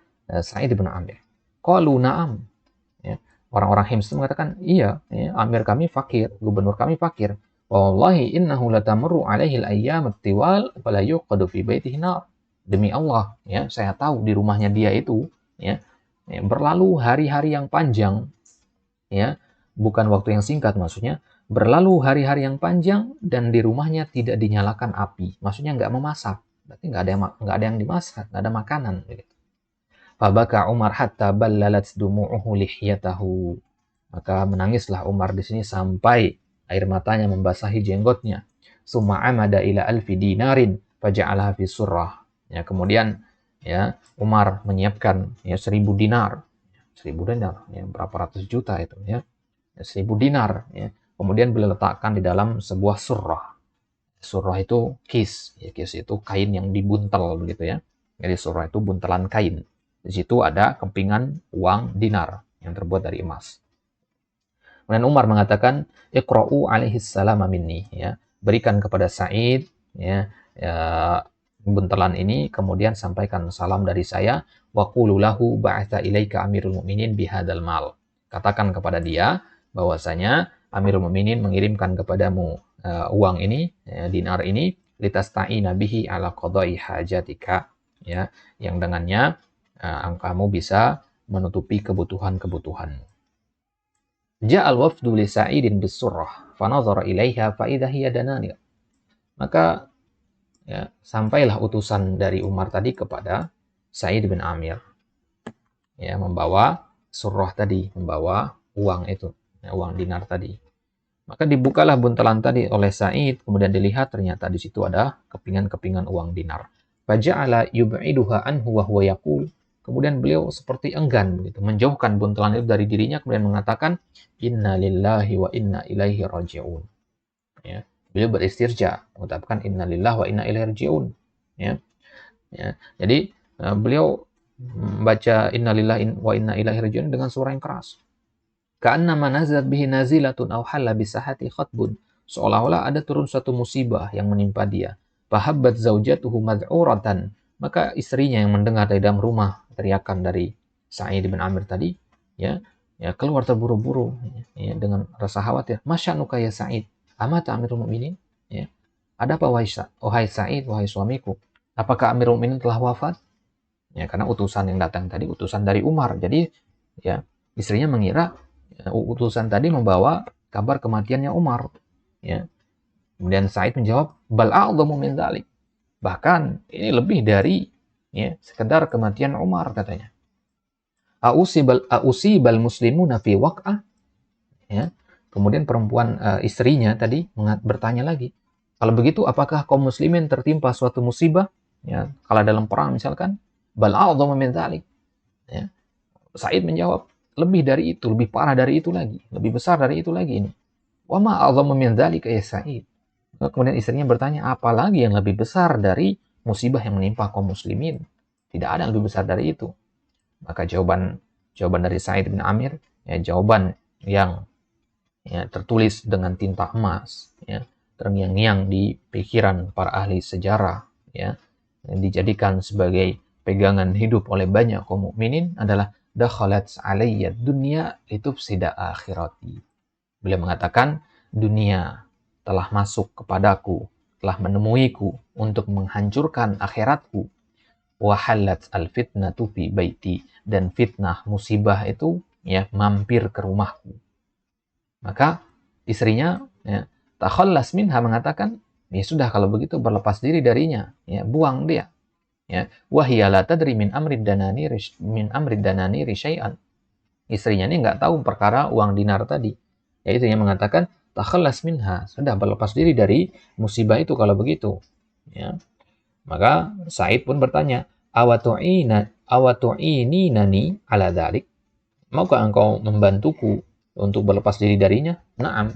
Sa'id bin Amir. Qalu na'am. Ya, orang-orang Hims itu mengatakan, iya, ya, amir kami fakir, gubernur kami fakir. Wallahi innahu latamurru alaihi al-ayyam at-tiwal fala yuqadu fi baitihi nar. Demi Allah, ya, saya tahu di rumahnya dia itu, ya, berlalu hari-hari yang panjang, ya, bukan waktu yang singkat maksudnya, berlalu hari-hari yang panjang dan di rumahnya tidak dinyalakan api. Maksudnya nggak memasak, berarti nggak ada yang dimasak, nggak ada makanan. Begitu. Fabaka Umar hatta ballalat dumu'uhu lihyatahu. Maka menangislah Umar di sini sampai air matanya membasahi jenggotnya. Summa amada ila alfi dinarin faja'alaha fi surrah. Ya, kemudian, ya, Umar menyiapkan, ya, 1000 dinar. 1000 dinar, ya, berapa ratus juta itu, ya. 1000 dinar, ya. Kemudian beliau letakkan di dalam sebuah surrah. Surrah itu kis, ya, kis itu kain yang dibuntel begitu ya. Jadi surrah itu buntelan kain. Di situ ada kepingan uang dinar yang terbuat dari emas. Kemudian Umar mengatakan, "Iqra'u alaihi salam minni," ya. Berikan kepada Sa'id, ya, buntelan ini, kemudian sampaikan salam dari saya, wa qulu lahu ba'atha ilaika amirul mu'minin bihadzal mal. Katakan kepada dia bahwasanya Amirul Mukminin mengirimkan kepadamu uang ini, ya, dinar ini, litasta'ina bihi ala qada'i hajatika, ya, yang dengannya kamu bisa menutupi kebutuhan-kebutuhan. Ja'al wafdu li Sa'idin bis-surrah fa nazara ilaiha fa idza hiya dananir. Maka, ya, sampailah utusan dari Umar tadi kepada Sa'id bin Amir, ya, membawa surrah tadi, membawa uang itu, ya, uang dinar tadi. Maka dibukalah buntelan tadi oleh Sa'id, kemudian dilihat ternyata di situ ada kepingan-kepingan uang dinar. Faja'ala yub'iduha anhu wa huwa yaqul. Kemudian beliau seperti enggan begitu, menjauhkan buntelan itu dari dirinya, kemudian mengatakan, "Inna lillahi wa inna ilaihi raji'un." Ya, beliau beristirja, mengucapkan inna lillahi wa inna ilaihi raji'un. Ya. Ya. Jadi beliau membaca inna lillahi wa inna ilaihi raji'un dengan suara yang keras. Ka'annama nazalat bihi nazilatun aw halla bisahati khatbun. Seolah-olah ada turun suatu musibah yang menimpa dia. Fahabbat zaujatuhu mad'uratan. Maka istrinya yang mendengar dari dalam rumah teriakan dari Sa'id bin Amir tadi, ya, keluar terburu-buru, ya, dengan rasa khawatir. Masyanuka ya Sa'id? Amata Amirul Mukminin? Ya. Ada apa wahai Sa'id, wahai suamiku? Apakah Amirul Mukminin telah wafat? Ya, karena utusan yang datang tadi utusan dari Umar. Jadi, ya, istrinya mengira utusan tadi membawa kabar kematiannya Umar. Ya. Kemudian Sa'id menjawab, bal a'dhamu min dzalik. Bahkan ini lebih dari, ya, sekedar kematian Umar, katanya. Ausibal muslimuna fi waq'ah, ya. Kemudian perempuan istrinya tadi bertanya lagi, kalau begitu apakah kaum muslimin tertimpa suatu musibah? Ya, kalau dalam perang misalkan, bal a'dhamu min dzalik. Ya. Said menjawab, lebih dari itu, lebih parah dari itu lagi, lebih besar dari itu lagi ini. Wa ma a'dhamu min dzalika ya Said. Kemudian istrinya bertanya, apalagi yang lebih besar dari musibah yang menimpa kaum muslimin? Tidak ada yang lebih besar dari itu. Maka jawaban dari Sa'id bin Amir, ya, jawaban yang ya, tertulis dengan tinta emas, ya, terngiang-ngiang di pikiran para ahli sejarah, ya, yang dijadikan sebagai pegangan hidup oleh banyak kaum mukminin adalah dakhalat alayya dunya litufsida akhirati. Beliau mengatakan, dunia telah masuk kepadaku, telah menemuiku untuk menghancurkan akhiratku. Wahallat al-fitnatu fi baiti, dan fitnah musibah itu ya mampir ke rumahku. Maka istrinya ya, takhallas minha, mengatakan, ya sudah kalau begitu berlepas diri darinya, ya buang dia. Ya, wahiya la tadri min amrid dananiri syai'an. Istrinya ini nggak tahu perkara uang dinar tadi. Yaitu yang mengatakan takhallas minha, sudah berlepas diri dari musibah itu kalau begitu. Ya. Maka Said pun bertanya, awatu'ininani ala dzalik? Maukah engkau membantuku untuk berlepas diri darinya? Na'am.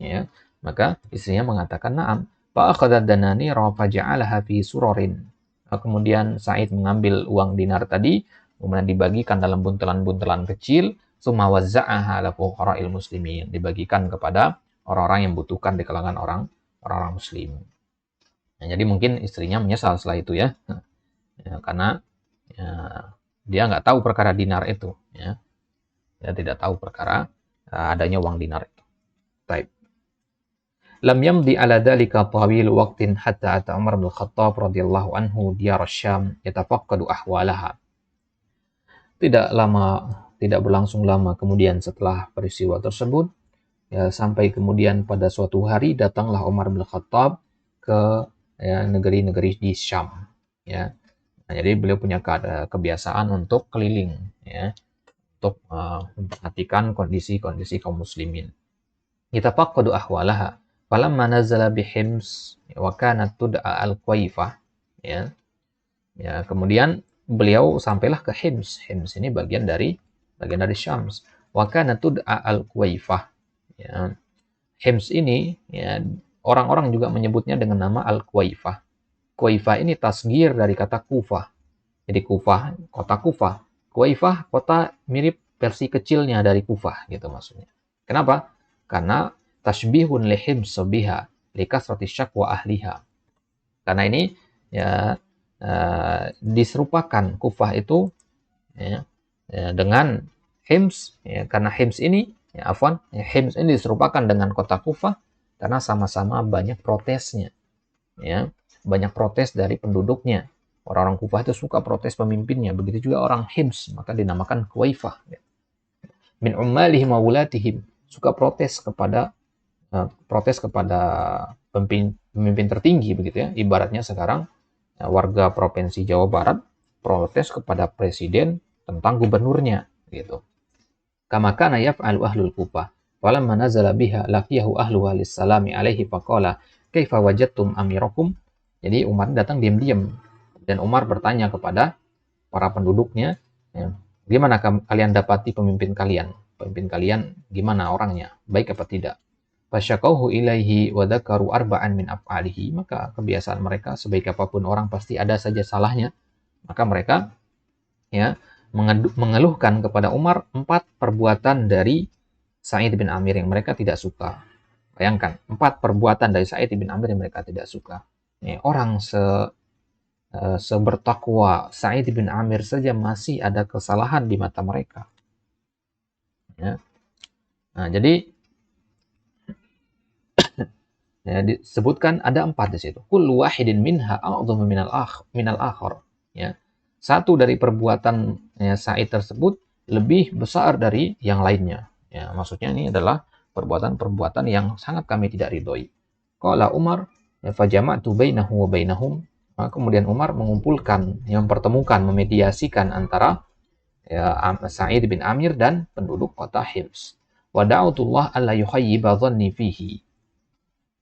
Ya. Maka istrinya mengatakan na'am. Fa akhadhat danani fa ja'alaha fi surorin. Kemudian Said mengambil uang dinar tadi, kemudian dibagikan dalam buntelan-buntelan kecil, summa wazza'aha ala fuqara'il muslimin, dibagikan kepada orang-orang yang butuhkan di kalangan orang-orang muslim. Nah, jadi mungkin istrinya menyesal setelah itu ya, ya karena ya, dia nggak tahu perkara dinar itu, ya, dia tidak tahu perkara adanya uang dinar itu. Baik. Lam yamdi ala dzalika tawil waqtin hatta ata Umar bin Khattab radhiyallahu anhu diyar Syam yatafaqqadu ahwalaha. Tidak berlangsung lama kemudian setelah peristiwa tersebut, ya, sampai kemudian pada suatu hari datanglah Umar bin Khattab ke ya, negeri-negeri di Syam, ya. Nah, jadi beliau punya kebiasaan untuk keliling, ya, untuk memperhatikan kondisi-kondisi kaum muslimin. Yatafaqqadu ahwalaha falamma nazala bihims wa kanat tud'a al-Qaifah, ya. Ya, kemudian beliau sampailah ke Hims. Hims ini bagian dari Syams. Wa kanat tud'a al-Qaifah, ya. Hims ini ya, orang-orang juga menyebutnya dengan nama Al-Qaifah. Qaifah ini tasghir dari kata Kufah. Jadi Kufah, kota Kufah. Qaifah, kota mirip versi kecilnya dari Kufah, gitu maksudnya. Kenapa? Karena tashbihun li Hims biha likasrati syakwa ahliha. Karena ini ya diserupakan Kufah itu ya, dengan Hims, ya, karena Hims ini Hims ini diserupakan dengan kota Kufah karena sama-sama banyak protesnya, ya, banyak protes dari penduduknya. Orang-orang Kufah itu suka protes pemimpinnya, begitu juga orang Hims, maka dinamakan Qaifah. Ya. Min ummalihim wa wulatihim, suka protes kepada pemimpin tertinggi, begitu ya. Ibaratnya sekarang warga provinsi Jawa Barat protes kepada presiden tentang gubernurnya, gitu. Kama kana yaf'alu ahlul Kufah. Falamma nazala biha laqiyahu ahluha lis-salami alaihi faqala kaifa wajadtum amirakum. Jadi Umar datang diam-diam dan Umar bertanya kepada para penduduknya, ya, gimana kalian dapati pemimpin kalian? Pemimpin kalian gimana orangnya? Baik apa tidak? Fasyaqauhu ilaihi wa dzakaru arba'an min af'alihi. Maka kebiasaan mereka, sebaik apapun orang pasti ada saja salahnya. Maka mereka ya mengeluhkan kepada Umar 4 perbuatan dari Sa'id bin Amir yang mereka tidak suka. Bayangkan, 4 perbuatan dari Sa'id bin Amir yang mereka tidak suka. Ya, orang sebertakwa Sa'id bin Amir saja masih ada kesalahan di mata mereka. Ya. Nah, jadi ya, disebutkan ada 4 di situ. Kullu wahidin minha a'dhamu minal akhar. Ya. Satu dari perbuatan ya, Sa'id tersebut lebih besar dari yang lainnya. Ya, maksudnya ini adalah perbuatan-perbuatan yang sangat kami tidak ridhoi. Qala Umar, ya, fajama'tu bainahu wa bainahum. Kemudian Umar mengumpulkan, mempertemukan, memediasikan antara ya, Sa'id bin Amir dan penduduk kota Hims. Wa da'utullah alla yukhayyiba dhanni fihi.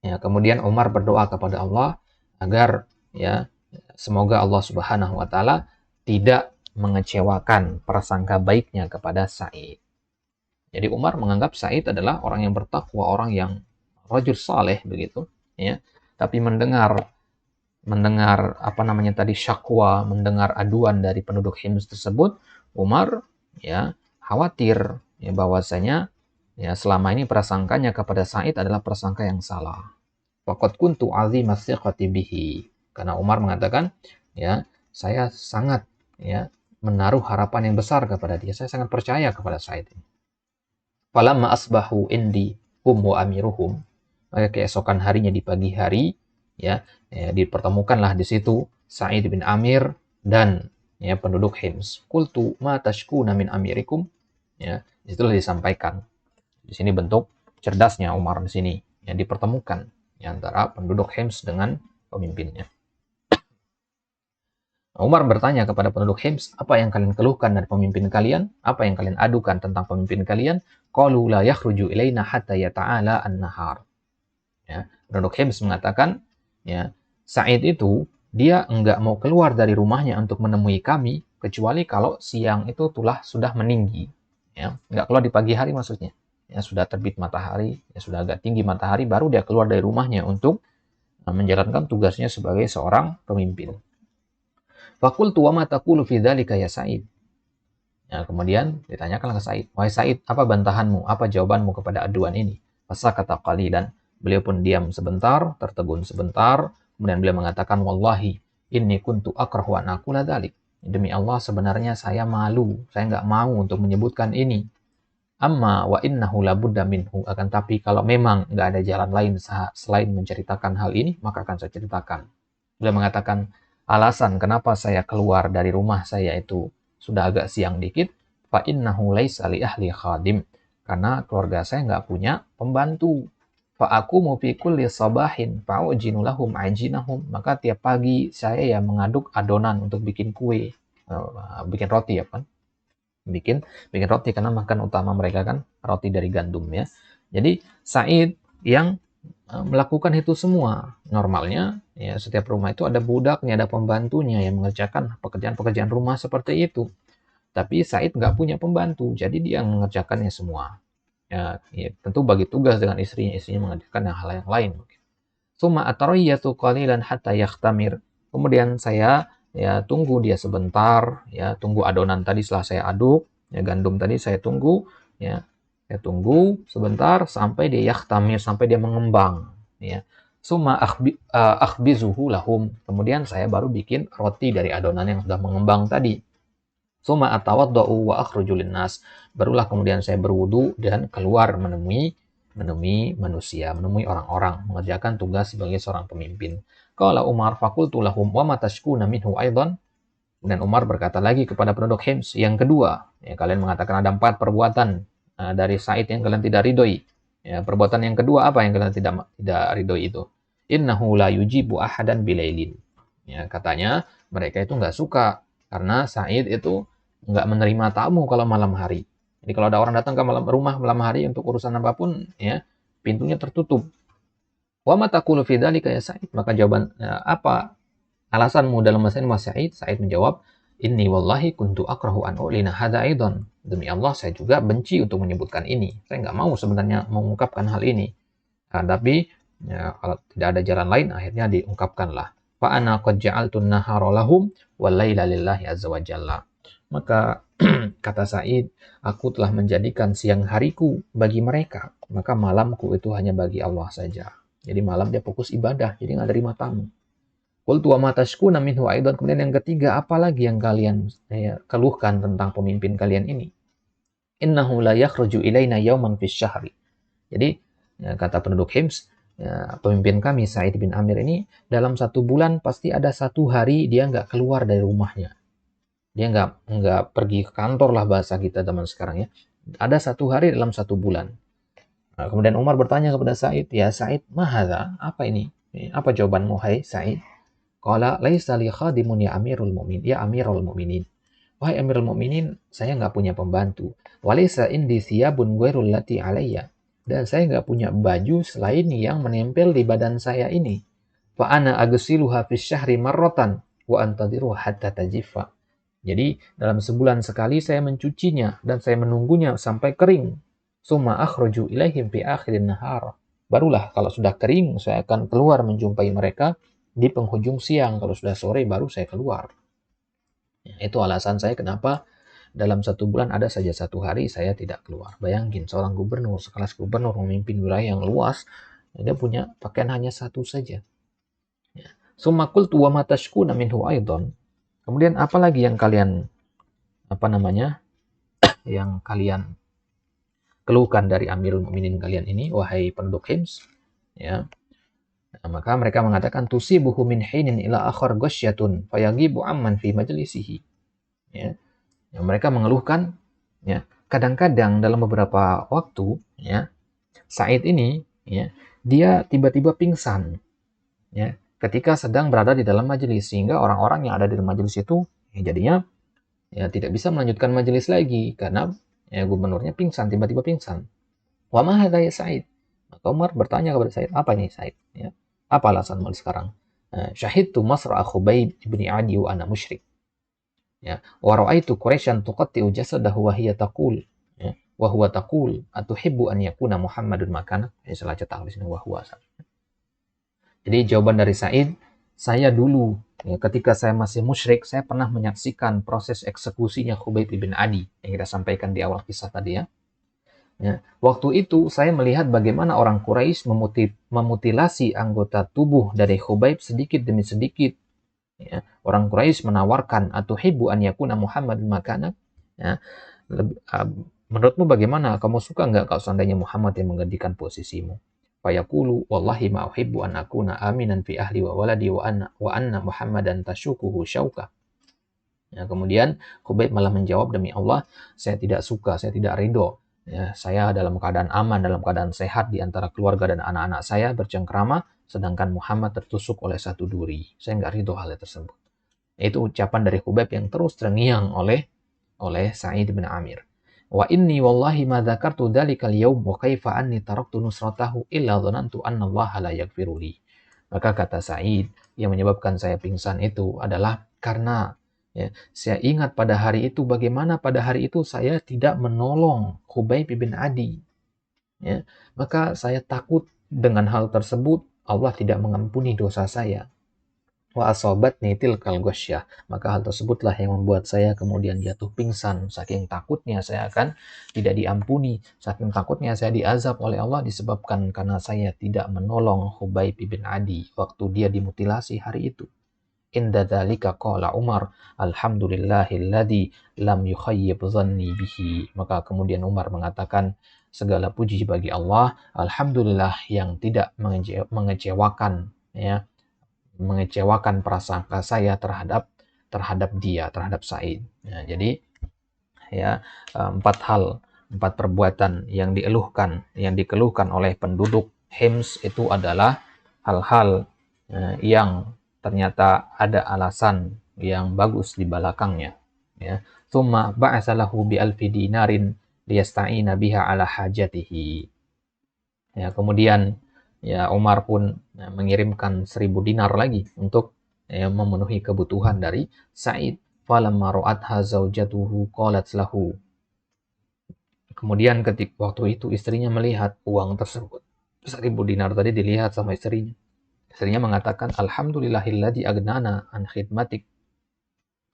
Ya, kemudian Umar berdoa kepada Allah agar ya semoga Allah Subhanahu wa taala tidak mengecewakan prasangka baiknya kepada Sa'id. Jadi Umar menganggap Sa'id adalah orang yang bertakwa, orang yang rajul saleh begitu, ya. Tapi mendengar apa namanya tadi, syakwa, mendengar aduan dari penduduk Hims tersebut, Umar ya khawatir ya bahwasanya ya selama ini prasangkanya kepada Sa'id adalah prasangka yang salah. Faqad kuntu azima thiqati bihi. Karena Umar mengatakan, ya, saya sangat ya menaruh harapan yang besar kepada dia. Saya sangat percaya kepada Sa'id ini. Falamma asbahu indi hum wa amiruhum. Maka keesokan harinya di pagi hari, ya dipertemukanlah di situ Sa'id bin Amir dan ya penduduk Hims. Qultu ma tashkuna min amirikum. Ya, disitulah disampaikan. Di sini bentuk cerdasnya Umar di sini, yang dipertemukan antara penduduk Hims dengan pemimpinnya. Umar bertanya kepada penduduk Hims, apa yang kalian keluhkan dari pemimpin kalian? Apa yang kalian adukan tentang pemimpin kalian? Qalu la yakhruju ilaina hatta yata'ala an-nahar. Ya, penduduk Hims mengatakan, ya, Sa'id itu dia enggak mau keluar dari rumahnya untuk menemui kami kecuali kalau siang itu sudah meninggi. Ya, enggak keluar di pagi hari maksudnya. Ya, sudah terbit matahari, ya sudah agak tinggi matahari, baru dia keluar dari rumahnya untuk menjalankan tugasnya sebagai seorang pemimpin. Faqultu wa ma taqulu fi dzalika ya Sa'id. Ya, kemudian ditanyakan ke Sa'id, "Wahai Sa'id, apa bantahanmu? Apa jawabanmu kepada aduan ini?" Fasakata qalilan. Beliau pun diam sebentar, tertegun sebentar, kemudian beliau mengatakan, "Wallahi inni kuntu akrahu an aqula dzalik." Demi Allah, sebenarnya saya malu, saya enggak mau untuk menyebutkan ini. Amma wa innahu labudda minhu. Akan tapi kalau memang enggak ada jalan lain selain menceritakan hal ini, maka akan saya ceritakan. Beliau mengatakan, alasan kenapa saya keluar dari rumah saya itu sudah agak siang dikit, fa innahu laisa li ahli khadim, karena keluarga saya nggak punya pembantu. Fa aku mau fi kulli sabahin fa'ujinu lahum ajinahum, maka tiap pagi saya ya mengaduk adonan untuk bikin kue, bikin roti ya kan, bikin roti karena makan utama mereka kan roti dari gandum ya. Jadi Sa'id yang melakukan itu semua. Normalnya ya setiap rumah itu ada budaknya, ada pembantunya yang mengerjakan pekerjaan-pekerjaan rumah seperti itu. Tapi Said nggak punya pembantu, jadi dia mengerjakannya semua. Ya, tentu bagi tugas dengan istrinya mengerjakan hal yang lain. Summa atariyatu qalilan hatta yakhtamir. Kemudian saya ya tunggu dia sebentar, ya tunggu adonan tadi setelah saya aduk, ya gandum tadi saya tunggu, ya saya tunggu sebentar sampai dia yakhtamir, sampai dia mengembang. Ya. Summa akhbizuhu lahum. Kemudian saya baru bikin roti dari adonan yang sudah mengembang tadi. Summa atawaddau wa akhruju linnas. Barulah kemudian saya berwudu dan keluar menemui manusia, menemui orang-orang, mengerjakan tugas sebagai seorang pemimpin. Qala Umar faqultu lahum wa ma tashkuna minhu aidan. Dan Umar berkata lagi kepada penduduk Hims, yang kedua, ya, kalian mengatakan ada 4 perbuatan dari Sa'id yang kalian tidak ridhoi. Ya, perbuatan yang kedua apa yang kalian tidak ridhoi itu? Innahu la yujibu ahadan bilailin. Ya, katanya mereka itu nggak suka karena Sa'id itu nggak menerima tamu kalau malam hari. Jadi kalau ada orang datang ke rumah malam hari untuk urusan apapun, ya pintunya tertutup. Wa ma taqulu fi dzalika ya Sa'id? Maka jawaban apa alasanmu dalam masalah ini Mas Sa'id? Sa'id menjawab, inni wallahi kuntu akrahu an ulina hadza aidan. Demi Allah saya juga benci untuk menyebutkan ini. Saya nggak mau sebenarnya mengungkapkan hal ini. Tapi ya, kalau tidak ada jalan lain akhirnya diungkapkanlah. Fa ana qad ja'altu an-nahara lahum wal laila lillahi azza wa jalla. Maka kata Sa'id, aku telah menjadikan siang hariku bagi mereka, maka malamku itu hanya bagi Allah saja. Jadi malam dia fokus ibadah, jadi nggak terima tamu. Qultu wa ma tashkuna minhu aidan. Kemudian yang ketiga, apalagi yang kalian keluhkan tentang pemimpin kalian ini? Innahu la yakhruju ilaina yawman fis syahri. Jadi kata penduduk Hims, pemimpin kami Sa'id bin Amir ini dalam 1 bulan pasti ada 1 hari dia nggak keluar dari rumahnya. Dia nggak pergi ke kantor lah bahasa kita zaman sekarang ya. Ada 1 hari dalam 1 bulan. Nah, kemudian Umar bertanya kepada Sa'id, ya Sa'id, mahadza? Apa ini? Apa jawabanmu hai Sa'id? Qala laisa li khadimun ya Amirul Mu'minin. Ya Amirul Mu'minin. wahai Amirul Mukminin, saya nggak punya pembantu. Walaysa indi thiyabun ghairul lati alayya. Dan saya nggak punya baju selain yang menempel di badan saya ini. Fa ana agsiluha fi syahri marratan wa antadiru hatta tajiffa. Jadi dalam sebulan sekali saya mencucinya dan saya menunggunya sampai kering. Summa akhruju ilaihim fi akhirin nahar. Barulah kalau sudah kering saya akan keluar menjumpai mereka di penghujung siang. Kalau sudah sore baru saya keluar. Itu alasan saya kenapa dalam satu bulan ada saja satu hari saya tidak keluar. Bayangin seorang gubernur, sekelas gubernur memimpin wilayah yang luas, dia punya pakaian hanya satu saja. Summa qultu wa ma tashkuna minhu aidan. Kemudian apalagi yang kalian yang kalian keluhkan dari Amirul Mukminin kalian ini, wahai penduduk Hims, ya. Nah, maka mereka mengatakan tusibuhu min hinin ila akhar ghasyatun fayagibu amman fi majlisihi. Ya. Ya, mereka mengeluhkan, ya, kadang-kadang dalam beberapa waktu, ya, Said ini, ya, dia tiba-tiba pingsan, ya, ketika sedang berada di dalam majelis, sehingga orang-orang yang ada di majelis itu, ya, jadinya, ya, tidak bisa melanjutkan majelis lagi karena, ya, gubernurnya pingsan, tiba-tiba pingsan. Wa ma hadza ya Said? Maka Umar bertanya kepada Said, apa ini Said? Ya, apa alasanmu sekarang? Syahidtu masra'a Khubayb ibni Adi wa ana musyrik. Ya, wa ra'aitu Quraisyan tuqatti'u jasadahu wa hiya taqul, ya, wa huwa taqul atuhibbu an yakuna Muhammadun makana. Salah cetak di sini wa huwa. Jadi jawaban dari Said, saya dulu, ya, ketika saya masih musyrik, saya pernah menyaksikan proses eksekusinya Khubayb bin Adi yang kita sampaikan di awal kisah tadi, ya. Ya, waktu itu saya melihat bagaimana orang Quraisy memutilasi anggota tubuh dari Khubayb sedikit demi sedikit. Ya, orang Quraisy menawarkan atuhibbu an yakuna Muhammad makana. Ya, menurutmu bagaimana? Kamu suka nggak kalau seandainya Muhammad yang menggantikan posisimu? Fayaqulu wallahi ma uhibbu an akuna aminan fi ahli wa waladi wa anna Muhammadan tashukuhu syauka. Ya, kemudian Khubayb malah menjawab, demi Allah, saya tidak suka, saya tidak ridho. Ya, saya dalam keadaan aman, dalam keadaan sehat di antara keluarga dan anak-anak saya bercengkrama, sedangkan Muhammad tertusuk oleh satu duri. Saya nggak ridho hal tersebut. Itu ucapan dari Khubayb yang terus terngiang oleh Sa'id bin Amir. Wa inni wallahi ma dzakartu dzalikal yaum wa kaifa anni taraktu nusratahu illa dhanantu anna Allah la yaghfiru li. Maka kata Sa'id, yang menyebabkan saya pingsan itu adalah karena, ya, saya ingat pada hari itu bagaimana pada hari itu saya tidak menolong Khubayb bin Adi. Ya, maka saya takut dengan hal tersebut Allah tidak mengampuni dosa saya. Wa asobatni tilkal ghasyah. Maka hal tersebutlah yang membuat saya kemudian jatuh pingsan. Saking takutnya saya akan tidak diampuni. Saking takutnya saya diazab oleh Allah disebabkan karena saya tidak menolong Khubayb bin Adi waktu dia dimutilasi hari itu. Inda dzalika qala Umar, alhamdulillahilladzi lam yukhayyib dhanni bihi. Maka kemudian Umar mengatakan, segala puji bagi Allah, alhamdulillah yang tidak mengecewakan, ya, mengecewakan prasangka saya terhadap dia, terhadap Said. Ya, jadi, ya, empat perbuatan yang dikeluhkan oleh penduduk Hims itu adalah hal-hal yang ternyata ada alasan yang bagus di belakangnya. Ya. Tsumma ba'atsa lahu bi alfi dinarin liyasta'ina biha ala hajatihi. Ya, kemudian, ya, Umar pun, ya, mengirimkan 1000 dinar lagi untuk, ya, memenuhi kebutuhan dari Sa'id. Falamma ra'atha zaujatuhu qalat lahu. Kemudian ketika waktu itu istrinya melihat uang tersebut, 1000 dinar tadi dilihat sama istrinya. Istrinya mengatakan, alhamdulillahilladzi agnana an khidmatik.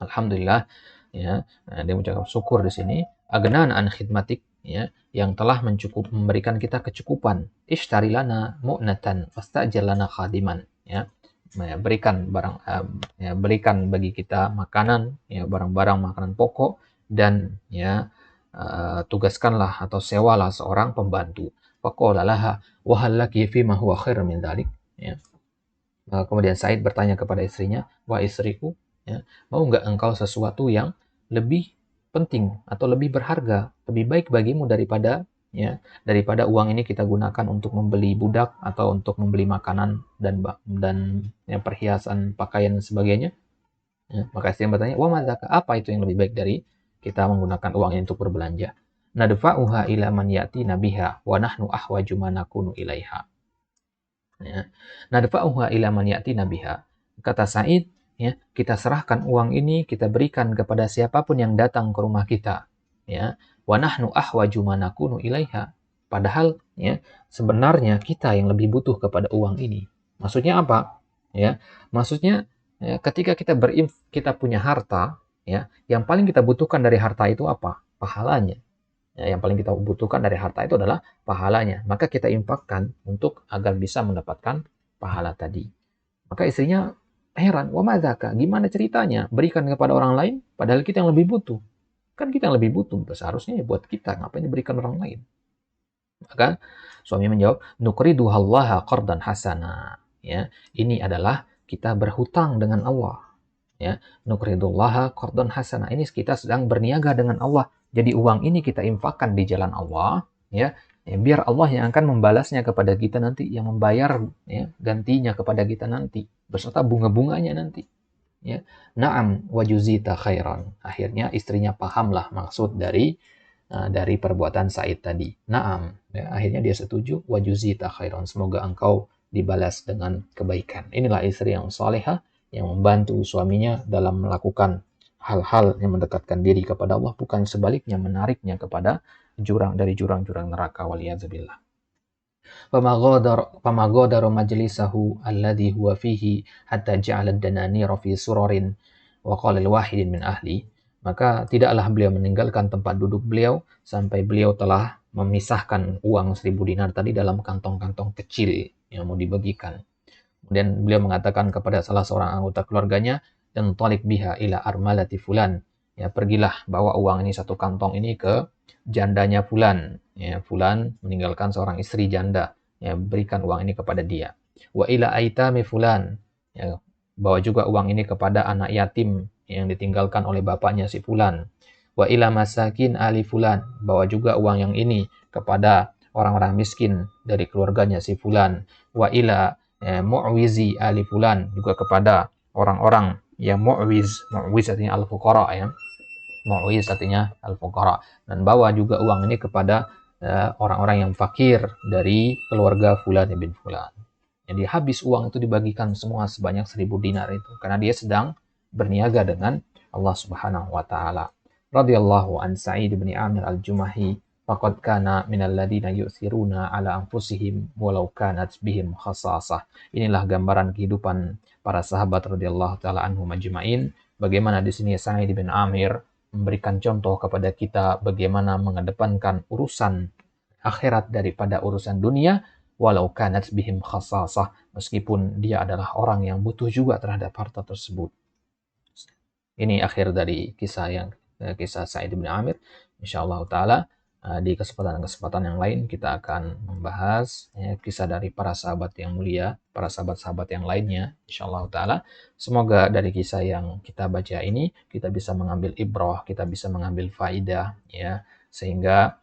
Alhamdulillah, ya, dia mengucapkan syukur di sini, agnana an khidmatik, ya, yang telah memberikan kita kecukupan. Ishtari lana mu'natan wastajir lana khadiman, ya. Berikan berikan bagi kita makanan, ya, barang-barang makanan pokok, dan, ya, tugaskanlah atau sewalah seorang pembantu. Faqala laha wa hal laki fi ma huwa khair min dzalik, ya. Kemudian Said bertanya kepada istrinya, wahai istriku, ya, mau nggak engkau sesuatu yang lebih penting atau lebih berharga, lebih baik bagimu daripada, ya, daripada uang ini kita gunakan untuk membeli budak atau untuk membeli makanan dan ya, perhiasan, pakaian dan sebagainya. Ya, maka istri bertanya, wa madzaka, apa itu yang lebih baik dari kita menggunakan uang ini untuk berbelanja? Nadfa'uha ila man yatina biha wa nahnu ahwaju ma nakunu ilaiha. Ya. Nadfa'uha ila man yatina biha. Kata Said, ya, kita serahkan uang ini, kita berikan kepada siapapun yang datang ke rumah kita. Ya. Wa nahnu ahwaju ma nakunu ilaiha. Padahal ya, sebenarnya kita yang lebih butuh kepada uang ini. Maksudnya apa? Ya, maksudnya ya, ketika kita punya harta, ya, yang paling kita butuhkan dari harta itu apa? Pahalanya. Ya, yang paling kita butuhkan dari harta itu adalah pahalanya. Maka kita infakkan untuk agar bisa mendapatkan pahala tadi. Maka istrinya heran, wa madzaka, gimana ceritanya? Berikan kepada orang lain, padahal kita yang lebih butuh. Kan kita yang lebih butuh, seharusnya ya buat kita, ngapain diberikan orang lain? Maka suami menjawab, nuqriduhallaha qardan hasana. Ya, ini adalah kita berhutang dengan Allah. Ya, nuqridullaha qardan hasana. Ini kita sedang berniaga dengan Allah. Jadi uang ini kita infakkan di jalan Allah, ya, biar Allah yang akan membalasnya kepada kita nanti, yang membayar ya, gantinya kepada kita nanti, beserta bunga-bunganya nanti. Ya. Na'am wajuzita khairan. Akhirnya istrinya pahamlah maksud dari perbuatan Said tadi. Naam, ya, akhirnya dia setuju. Wajuzita khairan, semoga engkau dibalas dengan kebaikan. Inilah istri yang salehah yang membantu suaminya dalam melakukan hal-hal yang mendekatkan diri kepada Allah, bukan sebaliknya menariknya kepada jurang-jurang neraka, waliyadzubillah. Fama ghadara majlisahu alladhi huwa fihi hatta ja'ala ad-dananira fi surarin wa qala al-wahidin min ahli. Maka tidaklah beliau meninggalkan tempat duduk beliau sampai beliau telah memisahkan uang 1000 dinar tadi dalam kantong-kantong kecil yang mau dibagikan. Kemudian beliau mengatakan kepada salah seorang anggota keluarganya, dan talik biha ila armalati fulan. Ya, pergilah bawa uang ini satu kantong ini ke jandanya fulan. Ya, fulan meninggalkan seorang istri janda. Ya, berikan uang ini kepada dia. Wa ila aitami fulan. Ya, bawa juga uang ini kepada anak yatim yang ditinggalkan oleh bapaknya si fulan. Wa ila masakin ali fulan. Bawa juga uang yang ini kepada orang-orang miskin dari keluarganya si fulan. Wa ila mu'wizi ali fulan, juga kepada orang-orang yang mu'wiz artinya al-fuqara ya. Mu'wiz artinya al-fuqara. Dan bawa juga uang ini kepada orang-orang yang fakir dari keluarga fulan bin fulan. Jadi habis uang itu dibagikan semua sebanyak 1000 dinar itu karena dia sedang berniaga dengan Allah Subhanahu wa taala. Radhiyallahu an Sa'id bin Amir al-Jumahi, faqad kana minal ladina yu'thiruna ala anfusihim walau kanat bihim khassasah. Inilah gambaran kehidupan para sahabat radhiyallahu taala anhum ajma'in. Bagaimana di sini Sa'id bin Amir memberikan contoh kepada kita bagaimana mengedepankan urusan akhirat daripada urusan dunia, walau kanat bihim khassasah, meskipun dia adalah orang yang butuh juga terhadap harta tersebut. Ini akhir dari kisah Sa'id bin Amir. Insyaallah taala di kesempatan-kesempatan yang lain kita akan membahas kisah dari para sahabat yang mulia, para sahabat-sahabat yang lainnya, insyaallah taala. Semoga dari kisah yang kita baca ini kita bisa mengambil ibrah, kita bisa mengambil faidah ya, sehingga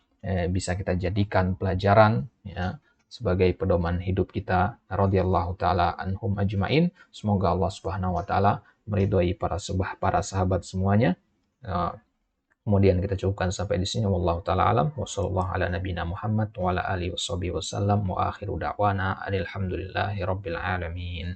bisa kita jadikan pelajaran ya sebagai pedoman hidup kita. Radhiyallahu taala anhum ajmain. Semoga Allah Subhanahu wa taala meridhai para sahabat semuanya. Kemudian kita cukupkan sampai di sini. Wallahu taala alam. Wassallallahu ala nabiyina Muhammad wa ala alihi wasallam wa akhiru da'wana alhamdulillahi rabbil alamin.